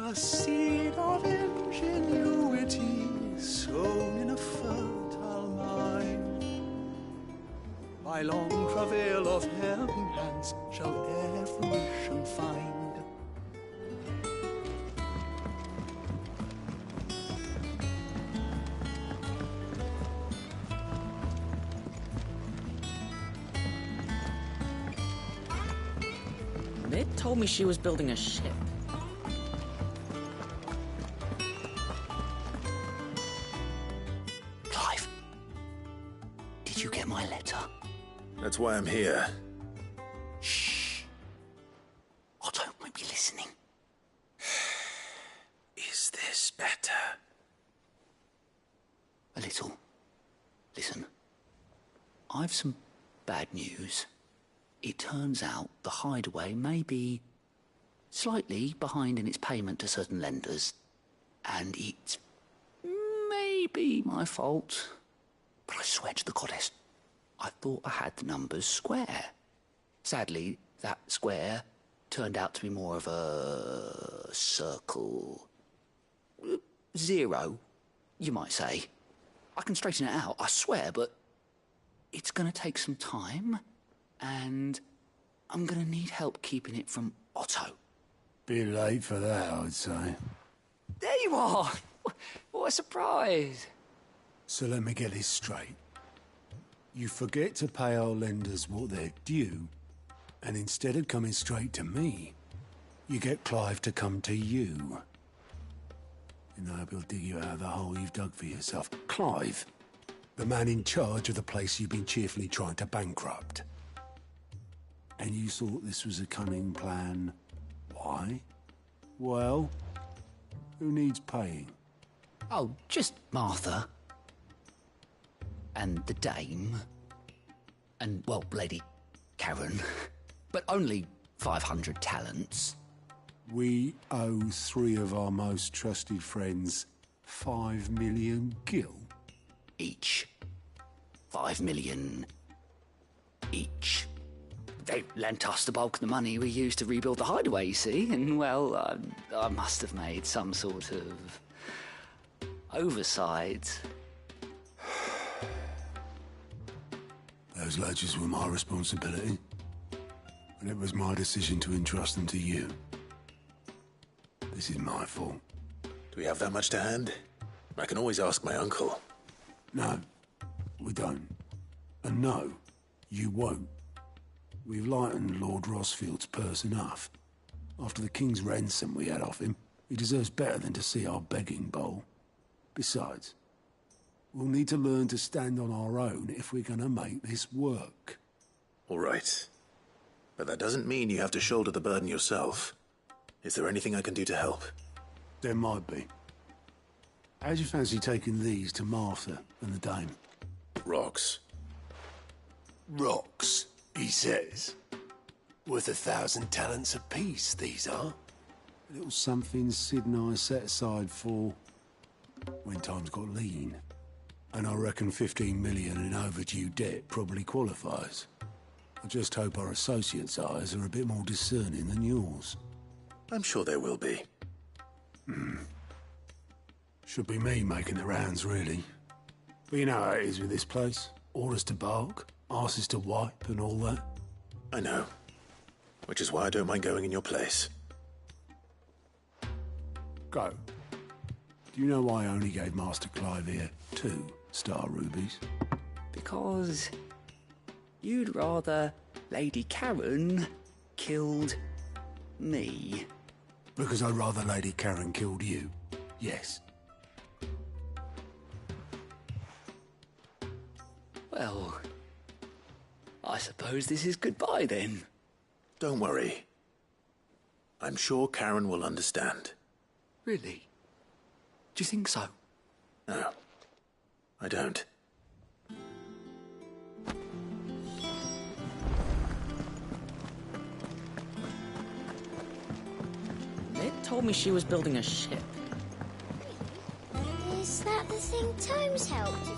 A seed of by long travail of helping hands shall e'er fruition find. Mid told me she was building a ship. Clive, did you get my letter? That's why I'm here. Shh. Otto won't be listening. Is this better? A little. Listen, I've some bad news. It turns out the Hideaway may be slightly behind in its payment to certain lenders, and it may be my fault. But I swear to the goddess, I thought I had the numbers square. Sadly, that square turned out to be more of a circle. 0, you might say. I can straighten it out, I swear, but it's going to take some time, and I'm going to need help keeping it from Otto. Bit late for that, I'd say. There you are! What a surprise! So let me get this straight. You forget to pay our lenders what they're due, and instead of coming straight to me, you get Clive to come to you. And I will dig you out of the hole you've dug for yourself. Clive, the man in charge of the place you've been cheerfully trying to bankrupt. And you thought this was a cunning plan. Why? Well, who needs paying? Oh, just Martha. And the dame. And, well, Lady Karen. But only 500 talents. We owe 3 of our most trusted friends 5 million gil. Each. 5 million each. They lent us the bulk of the money we used to rebuild the Hideaway, you see, and, well, I must have made some sort of oversight. Those ledgers were my responsibility, and it was my decision to entrust them to you. This is my fault. Do we have that much to hand? I can always ask my uncle. No, we don't. And no, you won't. We've lightened Lord Rosfield's purse enough. After the king's ransom we had off him, he deserves better than to see our begging bowl. Besides, we'll need to learn to stand on our own if we're going to make this work. All right. But that doesn't mean you have to shoulder the burden yourself. Is there anything I can do to help? There might be. How'd you fancy taking these to Martha and the dame? Rocks. Rocks, he says. Worth 1,000 talents apiece, these are. A little something Sid and I set aside for when times got lean. And I reckon 15 million in overdue debt probably qualifies. I just hope our associates' eyes are a bit more discerning than yours. I'm sure there will be. Should be me making the rounds, really. But you know how it is with this place. Orders to bark, arses to wipe, and all that. I know. Which is why I don't mind going in your place. Go. Do you know why I only gave Master Clive here 2 star rubies? Because you'd rather Lady Karen killed me. Because I'd rather Lady Karen killed you. Yes. Well, I suppose this is goodbye then. Don't worry. I'm sure Karen will understand. Really? Do you think so? No, I don't. Mid told me she was building a ship. Is that the thing Tomes helped you?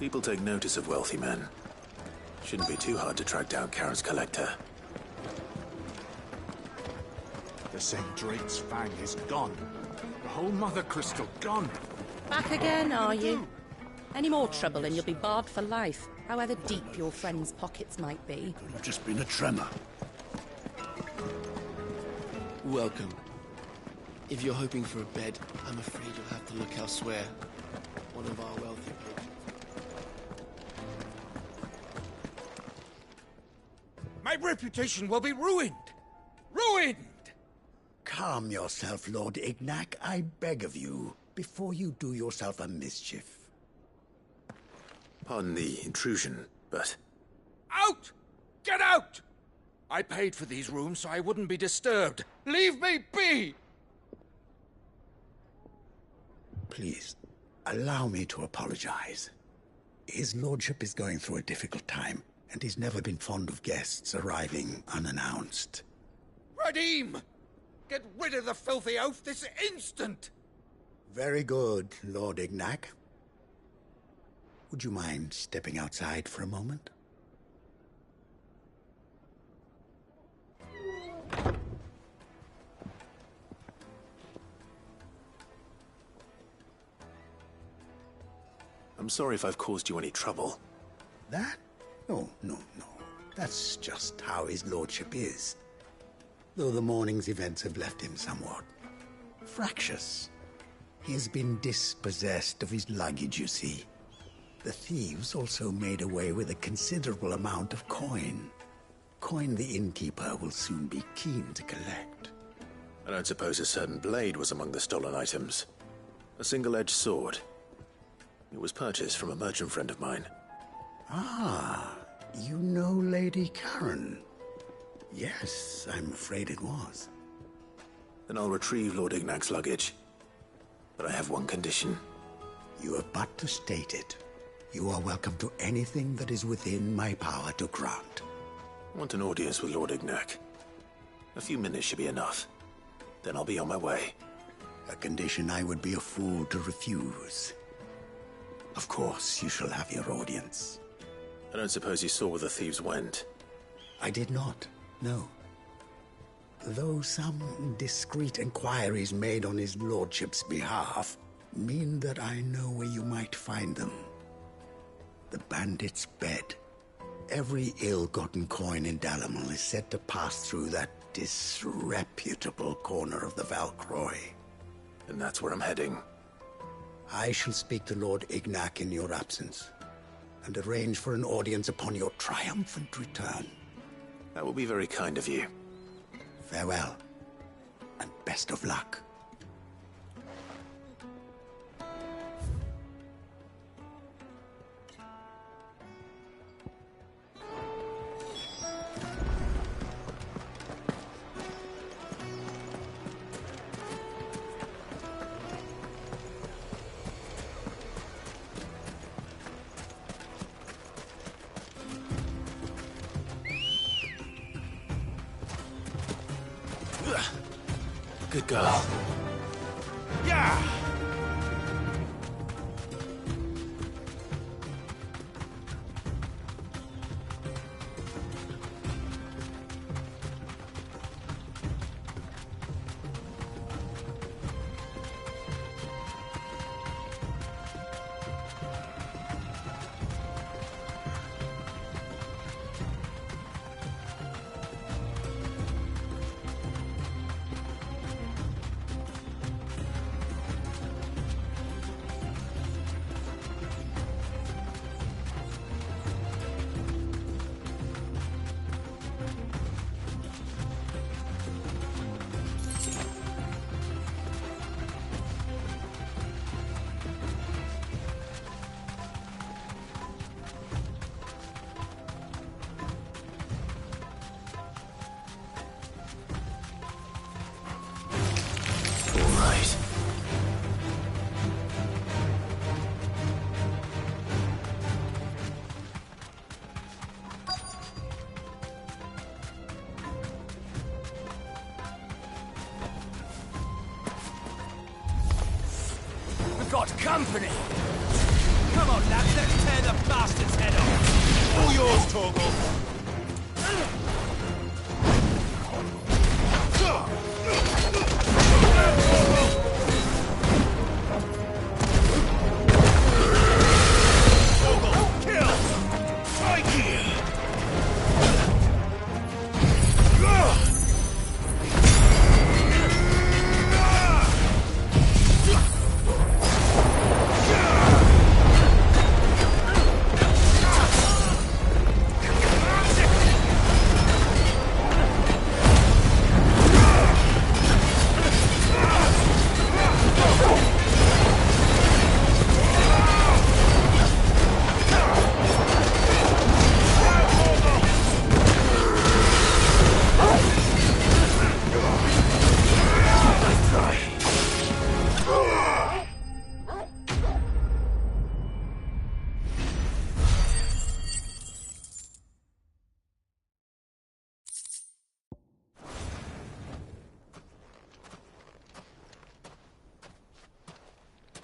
People take notice of wealthy men. Shouldn't be too hard to track down Karen's collector. The St. Drake's Fang is gone. The whole Mother Crystal gone. Back again, are you? Any more trouble and you'll be barred for life, however deep your friend's pockets might be. Could have just been a tremor. Welcome. If you're hoping for a bed, I'm afraid you'll have to look elsewhere. One of our wealthy patrons. My reputation will be ruined! Ruined! Calm yourself, Lord Ignac, I beg of you, before you do yourself a mischief. Pardon the intrusion, but... Out! Get out! I paid for these rooms so I wouldn't be disturbed. Leave me be! Please, allow me to apologize. His lordship is going through a difficult time, and he's never been fond of guests arriving unannounced. Radim! Get rid of the filthy oaf this instant! Very good, Lord Ignac. Would you mind stepping outside for a moment? I'm sorry if I've caused you any trouble. That? No. That's just how his lordship is. Though the morning's events have left him somewhat fractious. He has been dispossessed of his luggage, you see. The thieves also made away with a considerable amount of coin. Coin the innkeeper will soon be keen to collect. I don't suppose a certain blade was among the stolen items. A single-edged sword. It was purchased from a merchant friend of mine. Ah, you know Lady Karen. Yes, I'm afraid it was. Then I'll retrieve Lord Ignac's luggage. But I have one condition. You have but to state it. You are welcome to anything that is within my power to grant. I want an audience with Lord Ignac. A few minutes should be enough. Then I'll be on my way. A condition I would be a fool to refuse. Of course, you shall have your audience. I don't suppose you saw where the thieves went? I did not, no. Though some discreet inquiries made on his lordship's behalf mean that I know where you might find them. The bandit's bed. Every ill-gotten coin in Dalamel is said to pass through that disreputable corner of the Valcroy. And that's where I'm heading. I shall speak to Lord Ignac in your absence, and arrange for an audience upon your triumphant return. That will be very kind of you. Farewell, and best of luck. Good girl. Yeah! Got company! Come on, lads, let's tear the bastard's head off! All yours, Torgal!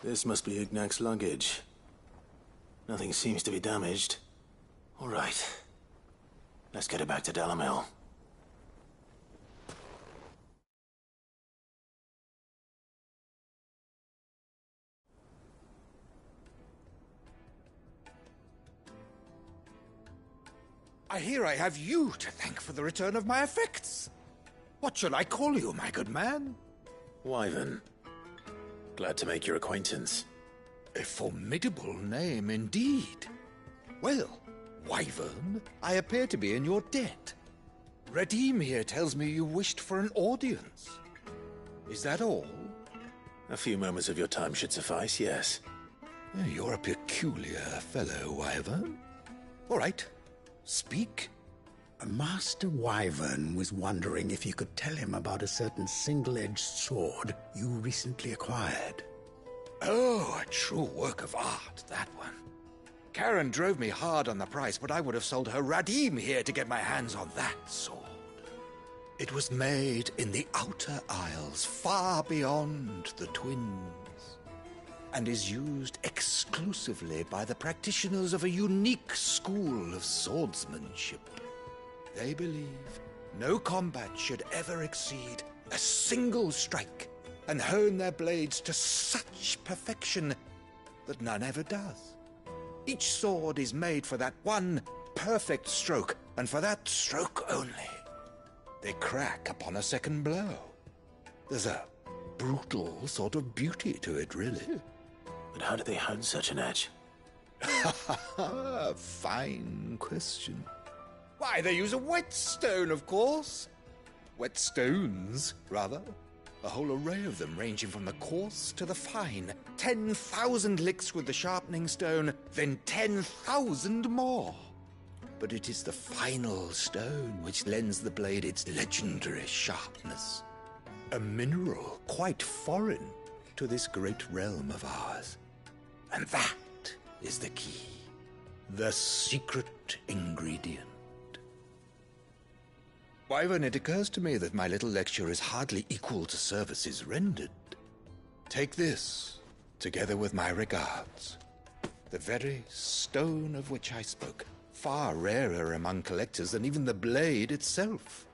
This must be Ignac's luggage. Nothing seems to be damaged. All right. Let's get it back to Dalamil. I hear I have you to thank for the return of my effects. What shall I call you, my good man? Wyvern. Glad to make your acquaintance. A formidable name indeed. Well, Wyvern, I appear to be in your debt. Redeem here tells me you wished for an audience. Is that all? A few moments of your time should suffice, yes. You're a peculiar fellow, Wyvern. All right, speak. Master Wyvern was wondering if you could tell him about a certain single-edged sword you recently acquired. Oh, a true work of art, that one. Karen drove me hard on the price, but I would have sold her Radim here to get my hands on that sword. It was made in the Outer Isles, far beyond the Twins, and is used exclusively by the practitioners of a unique school of swordsmanship. They believe no combat should ever exceed a single strike, and hone their blades to such perfection that none ever does. Each sword is made for that one perfect stroke, and for that stroke only. They crack upon a second blow. There's a brutal sort of beauty to it, really. But how do they hone such an edge? Fine question. Why, they use a whetstone, of course. Whetstones, rather. A whole array of them, ranging from the coarse to the fine. 10,000 licks with the sharpening stone, then 10,000 more. But it is the final stone which lends the blade its legendary sharpness. A mineral quite foreign to this great realm of ours. And that is the key. The secret ingredient. Wyvern, it occurs to me that my little lecture is hardly equal to services rendered. Take this, together with my regards. The very stone of which I spoke, far rarer among collectors than even the blade itself,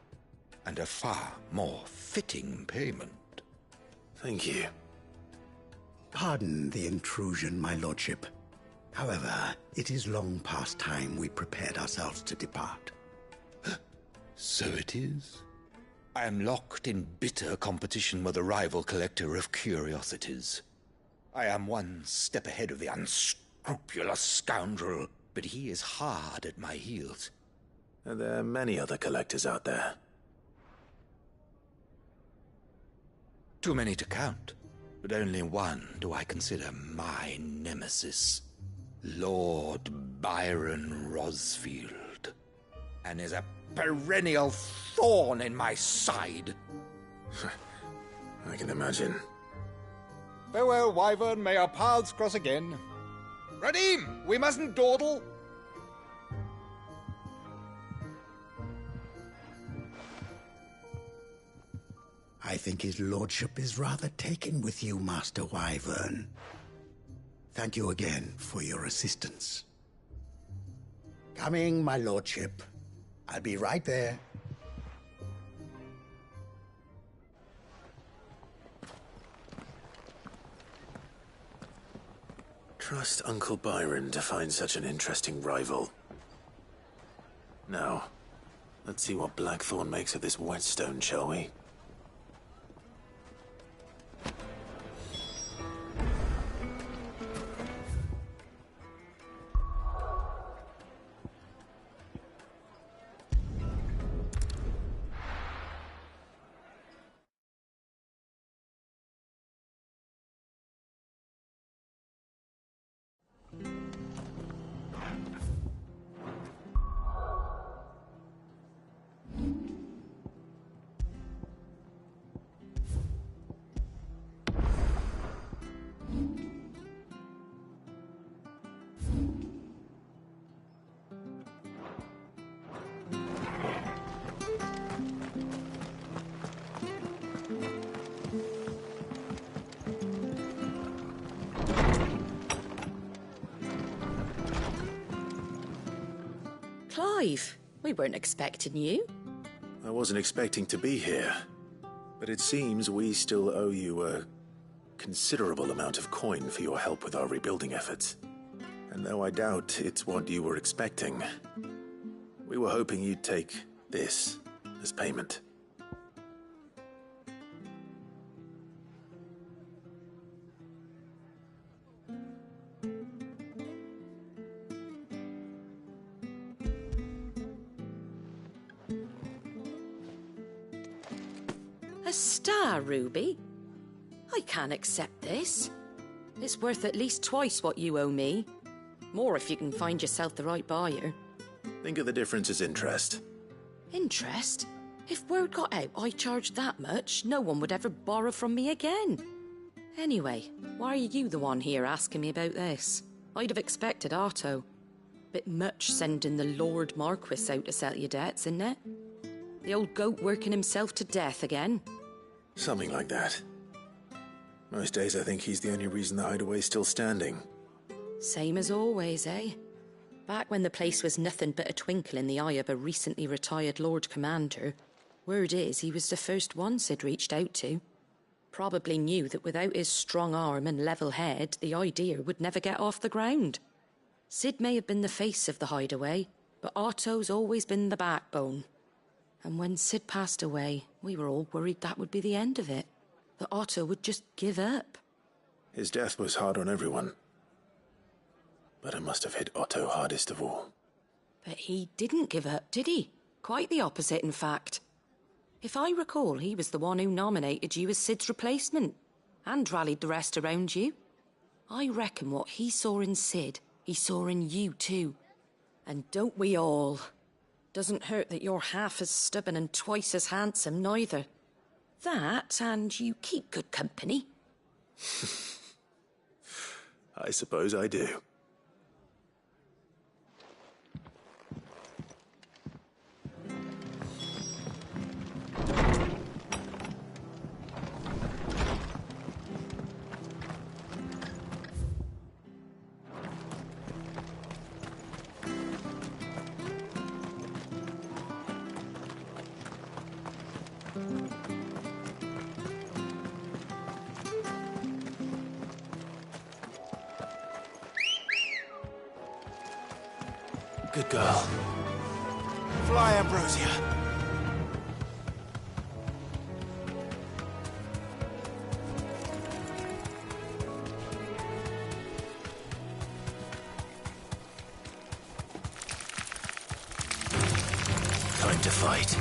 and a far more fitting payment. Thank you. Pardon the intrusion, my lordship. However, it is long past time we prepared ourselves to depart. So it is. I am locked in bitter competition with a rival collector of curiosities. I am one step ahead of the unscrupulous scoundrel, but he is hard at my heels. And there are many other collectors out there. Too many to count, but only one do I consider my nemesis. Lord Byron Rosfield. And is a perennial thorn in my side. I can imagine. Farewell, Wyvern. May our paths cross again. Radim, we mustn't dawdle. I think his lordship is rather taken with you, Master Wyvern. Thank you again for your assistance. Coming, my lordship. I'll be right there. Trust Uncle Byron to find such an interesting rival. Now, let's see what Blackthorn makes of this whetstone, shall we? Clive, we weren't expecting you. I wasn't expecting to be here, but it seems we still owe you a considerable amount of coin for your help with our rebuilding efforts. And though I doubt it's what you were expecting, we were hoping you'd take this as payment. A star ruby? I can't accept this. It's worth at least twice what you owe me. More if you can find yourself the right buyer. Think of the difference as interest. Interest? If word got out I charged that much, no one would ever borrow from me again. Anyway, why are you the one here asking me about this? I'd have expected Otto. Bit much sending the Lord Marquis out to settle your debts, isn't it? The old goat working himself to death again. Something like that. Most days I think he's the only reason the hideaway's still standing. Same as always, eh? Back when the place was nothing but a twinkle in the eye of a recently retired Lord Commander, word is he was the first one Sid reached out to. Probably knew that without his strong arm and level head, the idea would never get off the ground. Sid may have been the face of the hideaway, but Otto's always been the backbone. And when Sid passed away, we were all worried that would be the end of it. That Otto would just give up. His death was hard on everyone. But it must have hit Otto hardest of all. But he didn't give up, did he? Quite the opposite, in fact. If I recall, he was the one who nominated you as Sid's replacement, and rallied the rest around you. I reckon what he saw in Sid, he saw in you too. And don't we all? Doesn't hurt that you're half as stubborn and twice as handsome, neither. That, and you keep good company. I suppose I do. Good girl. Fly, Ambrosia. Time to fight.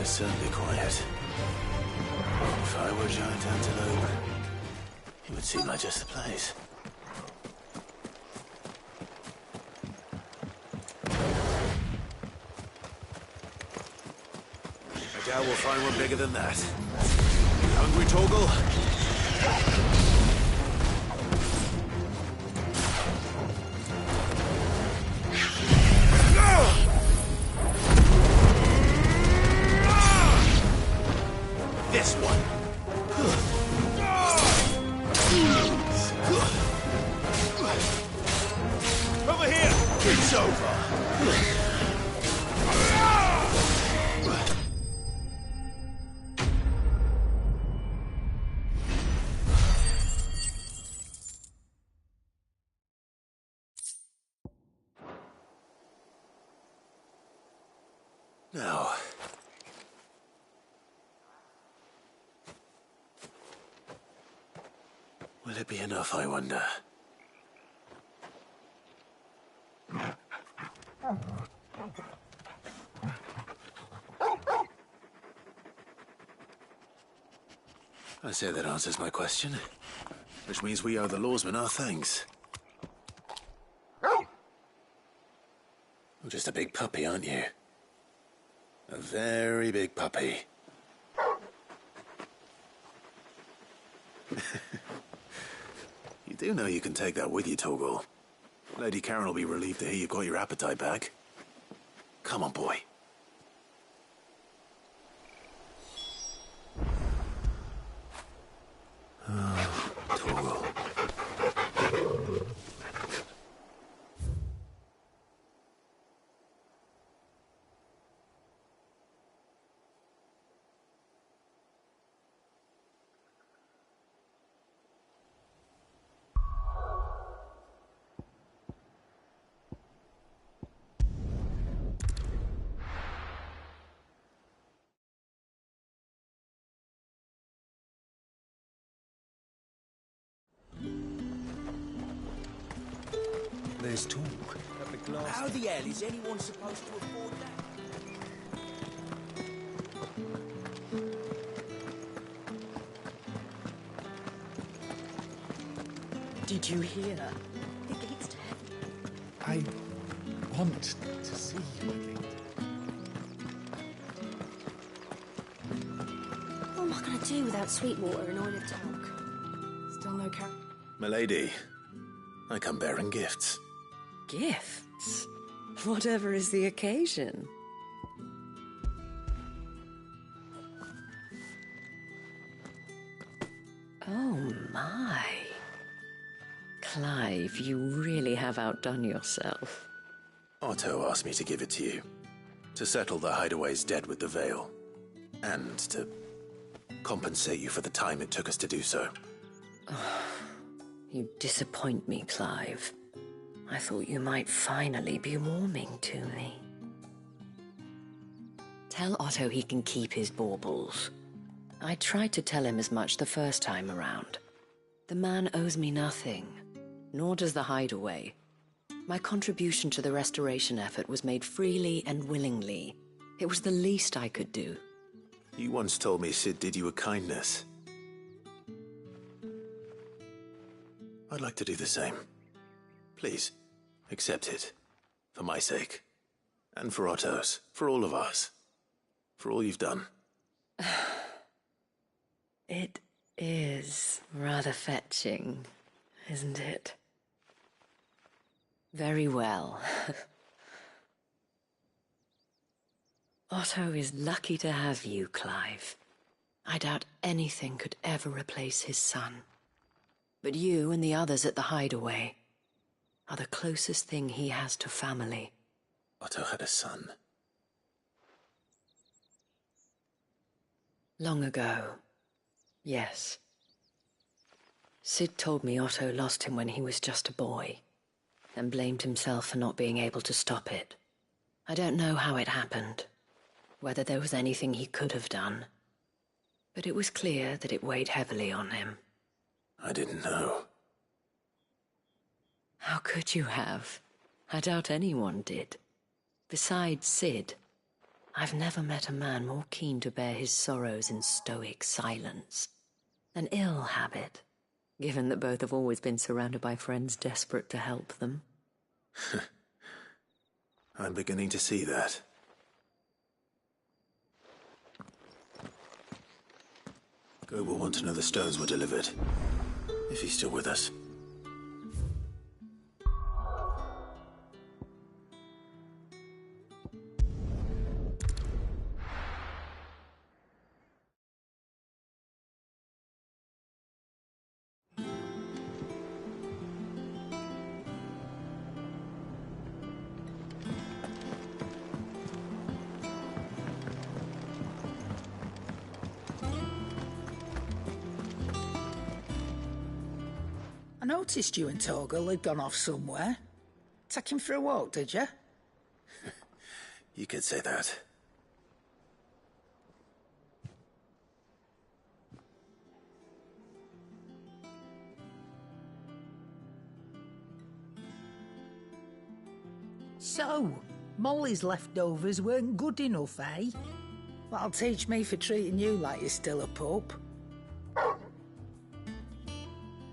Certainly quiet. If I were a giant antelope, it would seem like just the place. find one bigger than that. Hungry, Torgal? This one. Over here! It's over! Now... will it be enough, I wonder? I say that answers my question. Which means we owe the lawsmen our thanks. You're just a big puppy, aren't you? A very big puppy. You do know you can take that with you, Torgal. Lady Karen will be relieved to hear you've got your appetite back. Come on, boy. Oh, Torgal. There's talk. How the hell is anyone supposed to afford that? Did you hear? The gates to heaven. I want to see the gate. What am I going to do without Sweetwater and oil of talc? Still no car. Milady, I come bearing gifts. Gifts? Whatever is the occasion. Oh my. Clive, you really have outdone yourself. Otto asked me to give it to you. To settle the Hideaway's debt with the Veil. And to compensate you for the time it took us to do so. You disappoint me, Clive. I thought you might finally be warming to me. Tell Otto he can keep his baubles. I tried to tell him as much the first time around. The man owes me nothing, nor does the Hideaway. My contribution to the restoration effort was made freely and willingly. It was the least I could do. You once told me Sid did you a kindness. I'd like to do the same. Please, accept it. For my sake. And for Otto's. For all of us. For all you've done. It is rather fetching, isn't it? Very well. Otto is lucky to have you, Clive. I doubt anything could ever replace his son. But you and the others at the Hideaway are the closest thing he has to family. Otto had a son. Long ago, yes. Sid told me Otto lost him when he was just a boy, and blamed himself for not being able to stop it. I don't know how it happened, whether there was anything he could have done, but it was clear that it weighed heavily on him. I didn't know. How could you have? I doubt anyone did. Besides Sid, I've never met a man more keen to bear his sorrows in stoic silence. An ill habit, given that both have always been surrounded by friends desperate to help them. I'm beginning to see that. Gob will want to know the stones were delivered. If he's still with us. I noticed you and Torgal had gone off somewhere. Take him for a walk, did you? You could say that. So, Molly's leftovers weren't good enough, eh? That'll teach me for treating you like you're still a pup.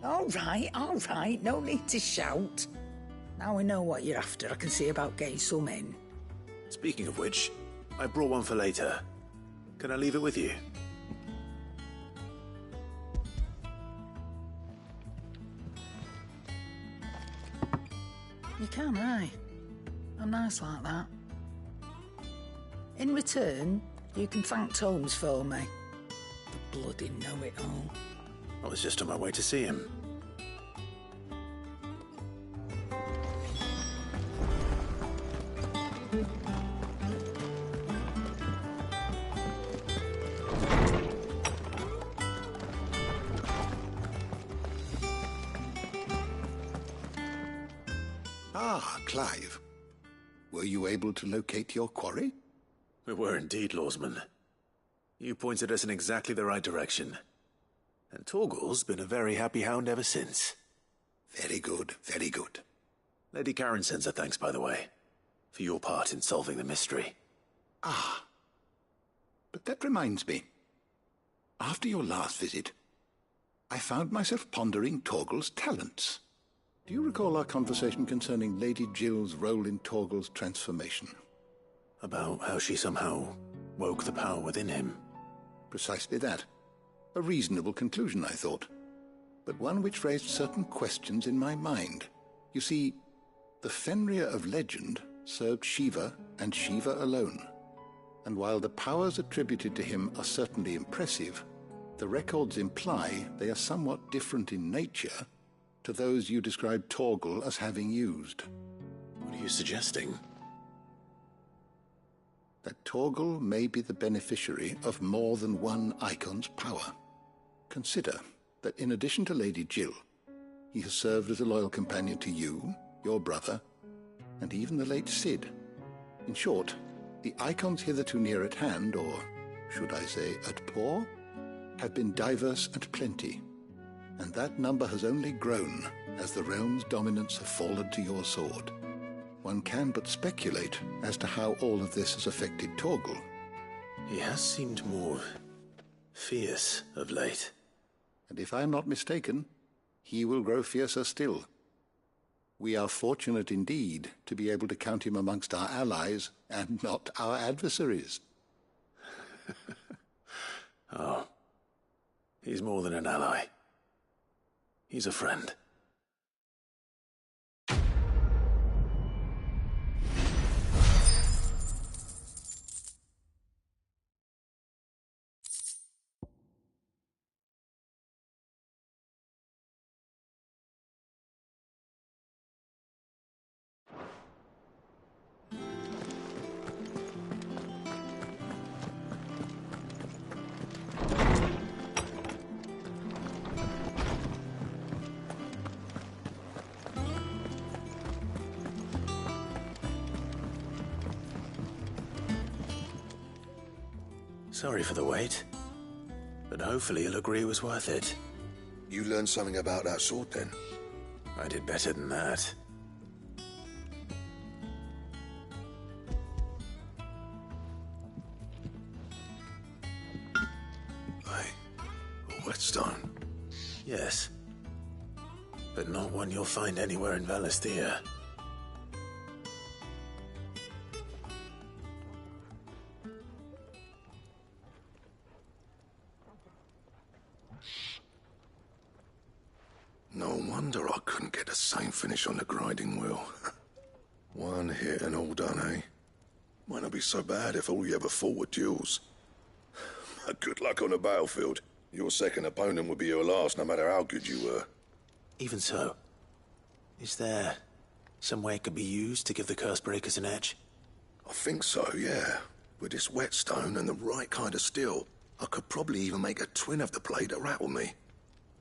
All right, no need to shout. Now we know what you're after, I can see about getting some in. Speaking of which, I brought one for later. Can I leave it with you? You can, aye. I'm nice like that. In return, you can thank Tomes for me. The bloody know-it-all. I was just on my way to see him. Ah, Clive. Were you able to locate your quarry? We were indeed, Lawsman. You pointed us in exactly the right direction. And Torgal's been a very happy hound ever since. Very good, very good. Lady Karen sends her thanks, by the way, for your part in solving the mystery. Ah. But that reminds me. After your last visit, I found myself pondering Torgal's talents. Do you recall our conversation concerning Lady Jill's role in Torgal's transformation? About how she somehow woke the power within him. Precisely that. A reasonable conclusion, I thought, but one which raised certain questions in my mind. You see, the Fenrir of legend served Shiva and Shiva alone, and while the powers attributed to him are certainly impressive, the records imply they are somewhat different in nature to those you described Torgal as having used. What are you suggesting? That Torgal may be the beneficiary of more than one icon's power. Consider that in addition to Lady Jill, he has served as a loyal companion to you, your brother, and even the late Cid. In short, the icons hitherto near at hand, or should I say at paw, have been diverse and plenty, and that number has only grown as the realm's dominance have fallen to your sword. One can but speculate as to how all of this has affected Torgal. He has seemed more fierce of late. And if I am not mistaken, he will grow fiercer still. We are fortunate indeed to be able to count him amongst our allies and not our adversaries. Oh, he's more than an ally. He's a friend. Sorry for the wait, but hopefully you'll agree it was worth it. You learned something about that sword, then? I did better than that. A whetstone? Yes. But not one you'll find anywhere in Valisthea. No wonder I couldn't get the same finish on the grinding wheel. One hit and all done, eh? Might not be so bad if all you ever fought were duels. Good luck on the battlefield. Your second opponent would be your last, no matter how good you were. Even so, is there some way it could be used to give the curse breakers an edge? I think so, yeah. With this whetstone and the right kind of steel, I could probably even make a twin of the blade that rattled me.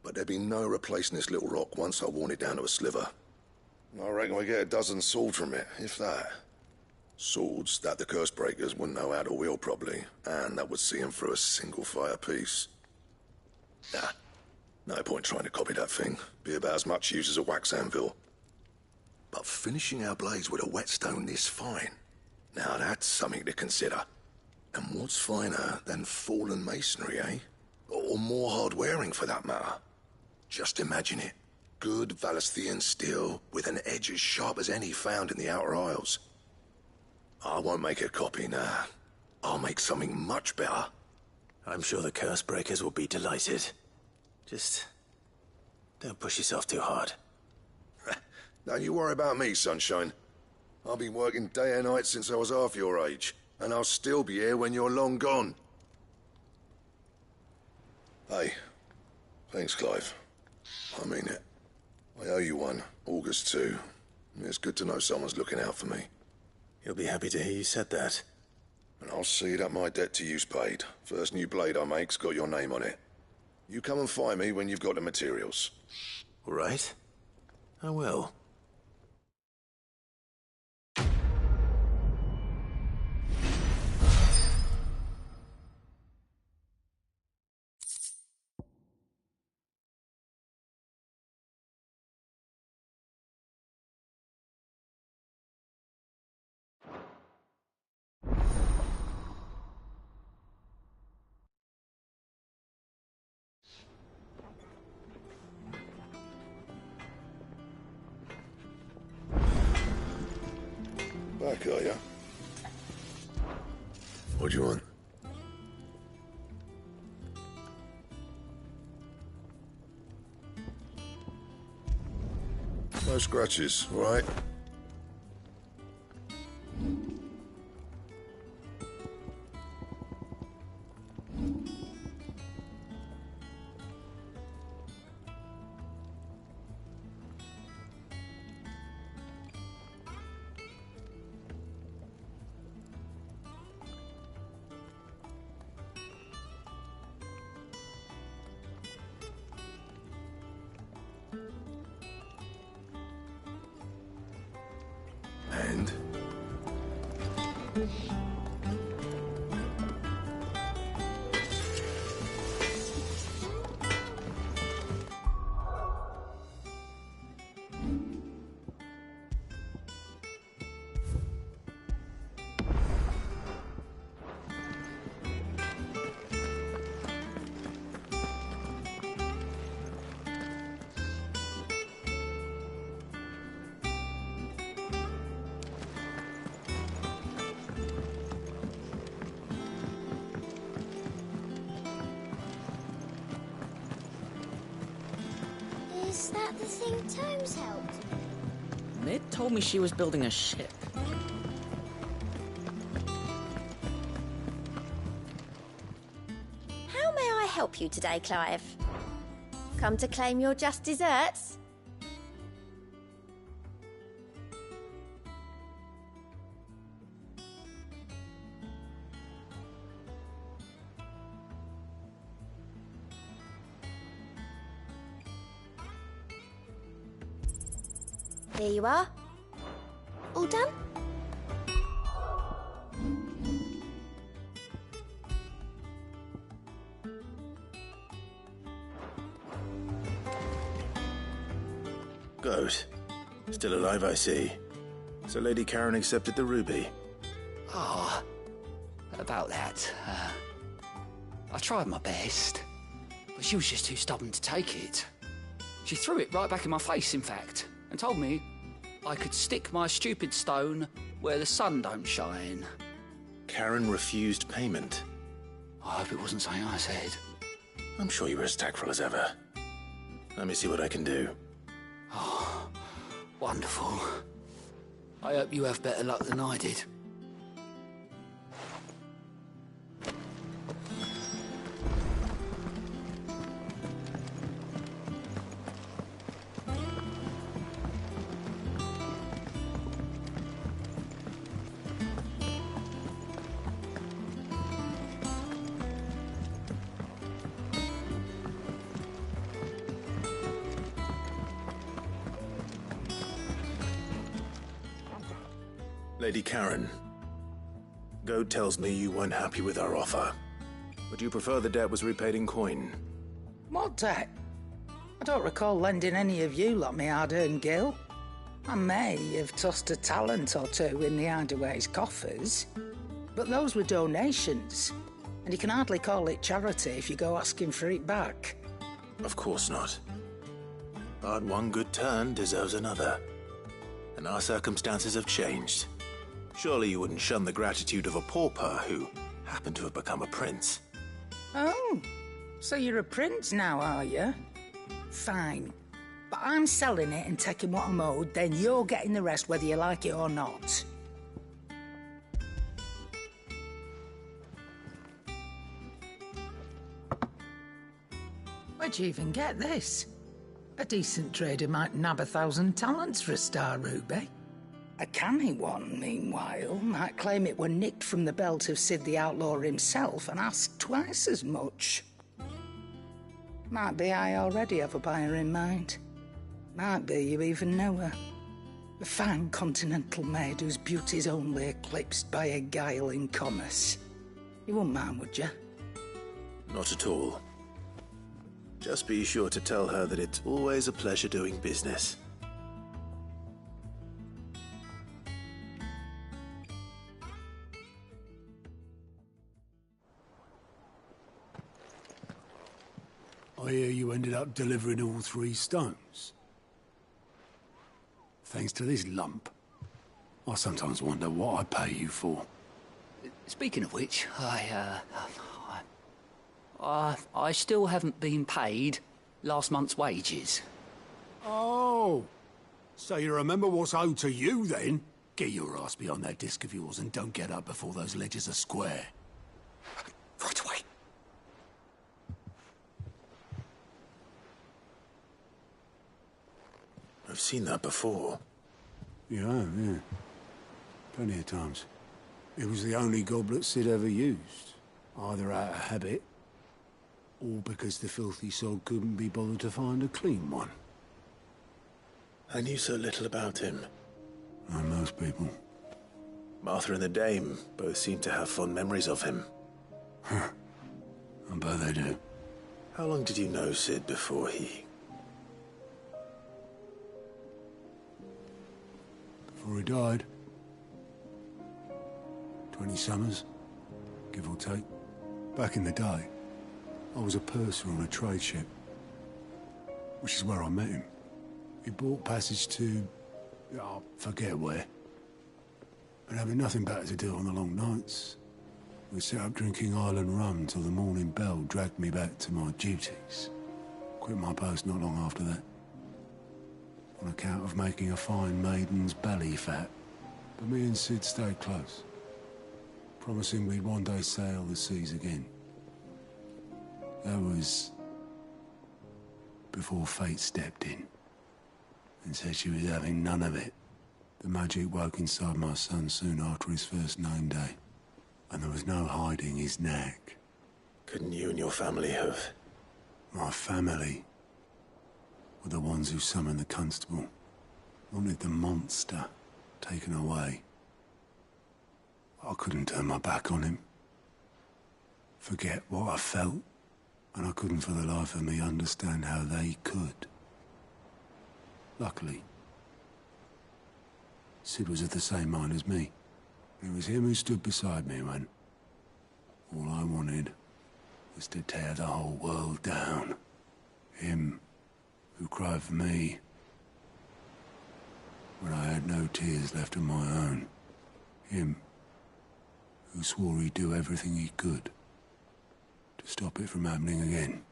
But there'd be no replacing this little rock once I worn it down to a sliver. I reckon we get a dozen swords from it, if that. Swords that the curse breakers wouldn't know how to wield properly, and that would see them through a single fire piece. Nah, no point trying to copy that thing. Be about as much use as a wax anvil. But finishing our blades with a whetstone this fine, now that's something to consider. And what's finer than fallen masonry, eh? Or more hard-wearing, for that matter. Just imagine it. Good Valisthian steel with an edge as sharp as any found in the Outer Isles. I won't make a copy, nah. I'll make something much better. I'm sure the curse breakers will be delighted. Just don't push yourself too hard. Don't you worry about me, sunshine. I've been working day and night since I was half your age, and I'll still be here when you're long gone. Hey, thanks, Clive. I mean it. I owe you one, August too. It's good to know someone's looking out for me. He'll be happy to hear you said that. And I'll see that my debt to you's paid. First new blade I make's got your name on it. You come and find me when you've got the materials. All right. I will. Back, are ya? What do you want? No scratches, all right? And? Is that the thing Tomes helped? Mid told me she was building a ship. How may I help you today, Clive? Come to claim your just desserts? Here you are. All done? Good. Still alive, I see. So Lady Karen accepted the ruby. Ah, about that. I tried my best, but she was just too stubborn to take it. She threw it right back in my face, in fact, and told me I could stick my stupid stone where the sun don't shine. Karen refused payment. I hope it wasn't something I said. I'm sure you were as tactful as ever. Let me see what I can do. Oh, wonderful. I hope you have better luck than I did. Lady Karen, Goad tells me you weren't happy with our offer. Would you prefer the debt was repaid in coin? What debt? I don't recall lending any of you lot me hard-earned gil. I may have tossed a talent or two in the Hideaway's coffers, but those were donations, and you can hardly call it charity if you go asking for it back. Of course not. But one good turn deserves another. And our circumstances have changed. Surely you wouldn't shun the gratitude of a pauper who happened to have become a prince. Oh, so you're a prince now, are you? Fine. But I'm selling it and taking what I'm owed, then you're getting the rest whether you like it or not. Where'd you even get this? A decent trader might nab 1,000 talents for a star ruby. A canny one, meanwhile, might claim it were nicked from the belt of Sid the Outlaw himself and ask twice as much. Might be I already have a buyer in mind. Might be you even know her. A fine continental maid whose beauty's only eclipsed by a guile in commerce. You wouldn't mind, would you? Not at all. Just be sure to tell her that it's always a pleasure doing business. I hear you ended up delivering all 3 stones. Thanks to this lump. I sometimes wonder what I pay you for. Speaking of which, I still haven't been paid last month's wages. Oh, so you remember what's owed to you then? Get your ass behind that disc of yours and don't get up before those ledgers are square. Right away. I've seen that before. You have, yeah. Plenty of times. It was the only goblet Sid ever used. Either out of habit, or because the filthy sod couldn't be bothered to find a clean one. I knew so little about him. Like most people. Martha and the Dame both seem to have fond memories of him. I bet they do. How long did you know Sid before he... Before he died. 20 summers, give or take. Back in the day, I was a purser on a trade ship, which is where I met him. He bought passage to... I forget where. And having nothing better to do on the long nights, we set up drinking island rum till the morning bell dragged me back to my duties. Quit my post not long after that. On account of making a fine maiden's belly fat. But me and Sid stayed close, promising we'd one day sail the seas again. That was before fate stepped in and said she was having none of it. The magic woke inside my son soon after his first name day, and there was no hiding his knack. Couldn't you and your family have... My family were the ones who summoned the constable, wanted the monster taken away. I couldn't turn my back on him, forget what I felt, and I couldn't for the life of me understand how they could. Luckily, Sid was of the same mind as me. It was him who stood beside me when all I wanted was to tear the whole world down. Him who cried for me when I had no tears left of my own. Him who swore he'd do everything he could to stop it from happening again.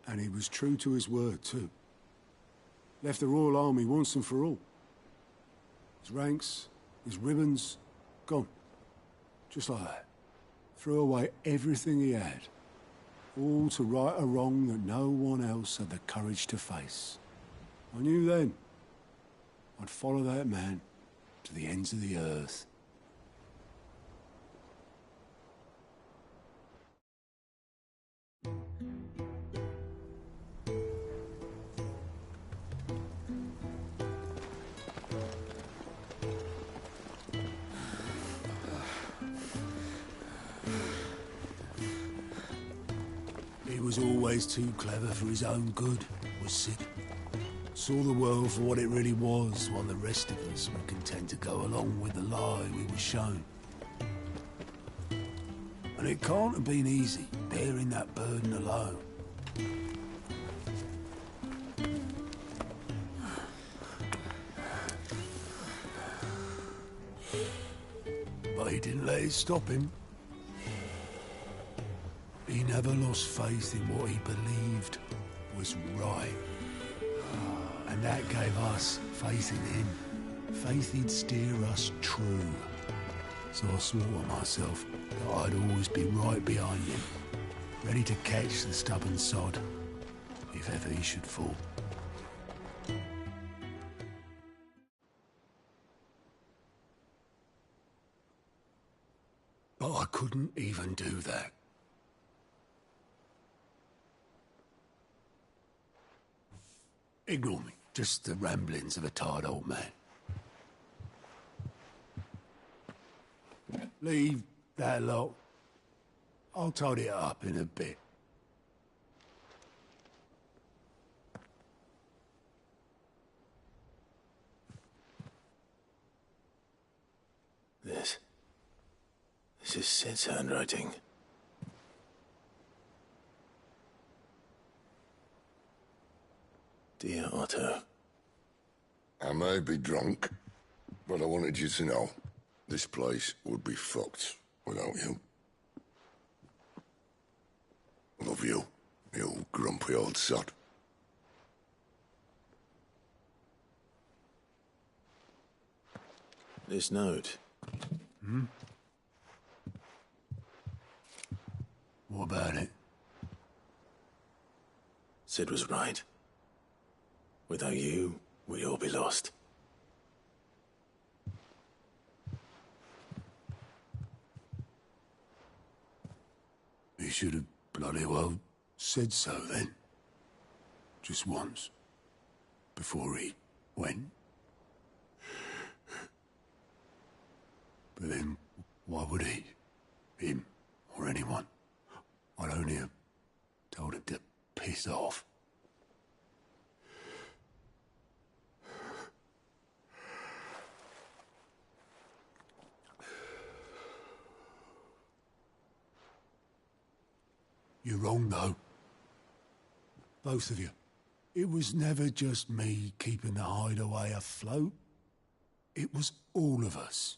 And he was true to his word, too. Left the Royal Army once and for all. His ranks, his ribbons, gone. Just like that. Threw away everything he had. All to right a wrong that no one else had the courage to face. I knew then I'd follow that man to the ends of the earth. He was always too clever for his own good, was Sid. Saw the world for what it really was, while the rest of us were content to go along with the lie we were shown. And it can't have been easy, bearing that burden alone. But he didn't let it stop him. He never lost faith in what he believed was right. And that gave us faith in him. Faith he'd steer us true. So I swore to myself that I'd always be right behind him, ready to catch the stubborn sod, if ever he should fall. But I couldn't even do that. Ignore me. Just the ramblings of a tired old man. Leave that lot. I'll tidy it up in a bit. This is Sid's handwriting. Dear Otto. I may be drunk, but I wanted you to know this place would be fucked without you. Love you, you grumpy old sod. This note. Hmm? What about it? Sid was right. Without you, we'd all be lost. He should have bloody well said so then. Just once. Before he went. But then, why would he? Him, or anyone? I'd only have told him to piss off. You're wrong, though. Both of you. It was never just me keeping the hideaway afloat. It was all of us.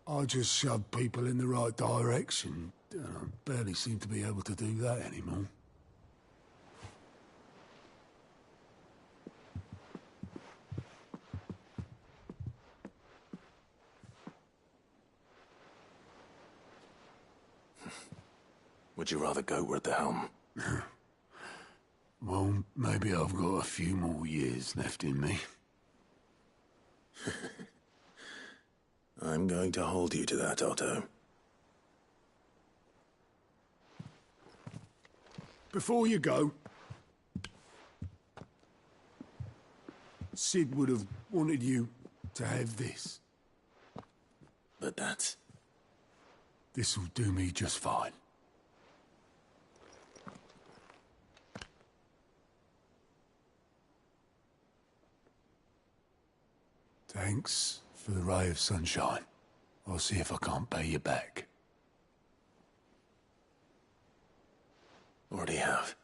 I just shoved people in the right direction, and I barely seem to be able to do that anymore. Would you rather go at the helm? Well, maybe I've got a few more years left in me. I'm going to hold you to that, Otto. Before you go, Sid would have wanted you to have this. But that's... This'll do me just fine. Thanks for the ray of sunshine. I'll see if I can't pay you back. Already have.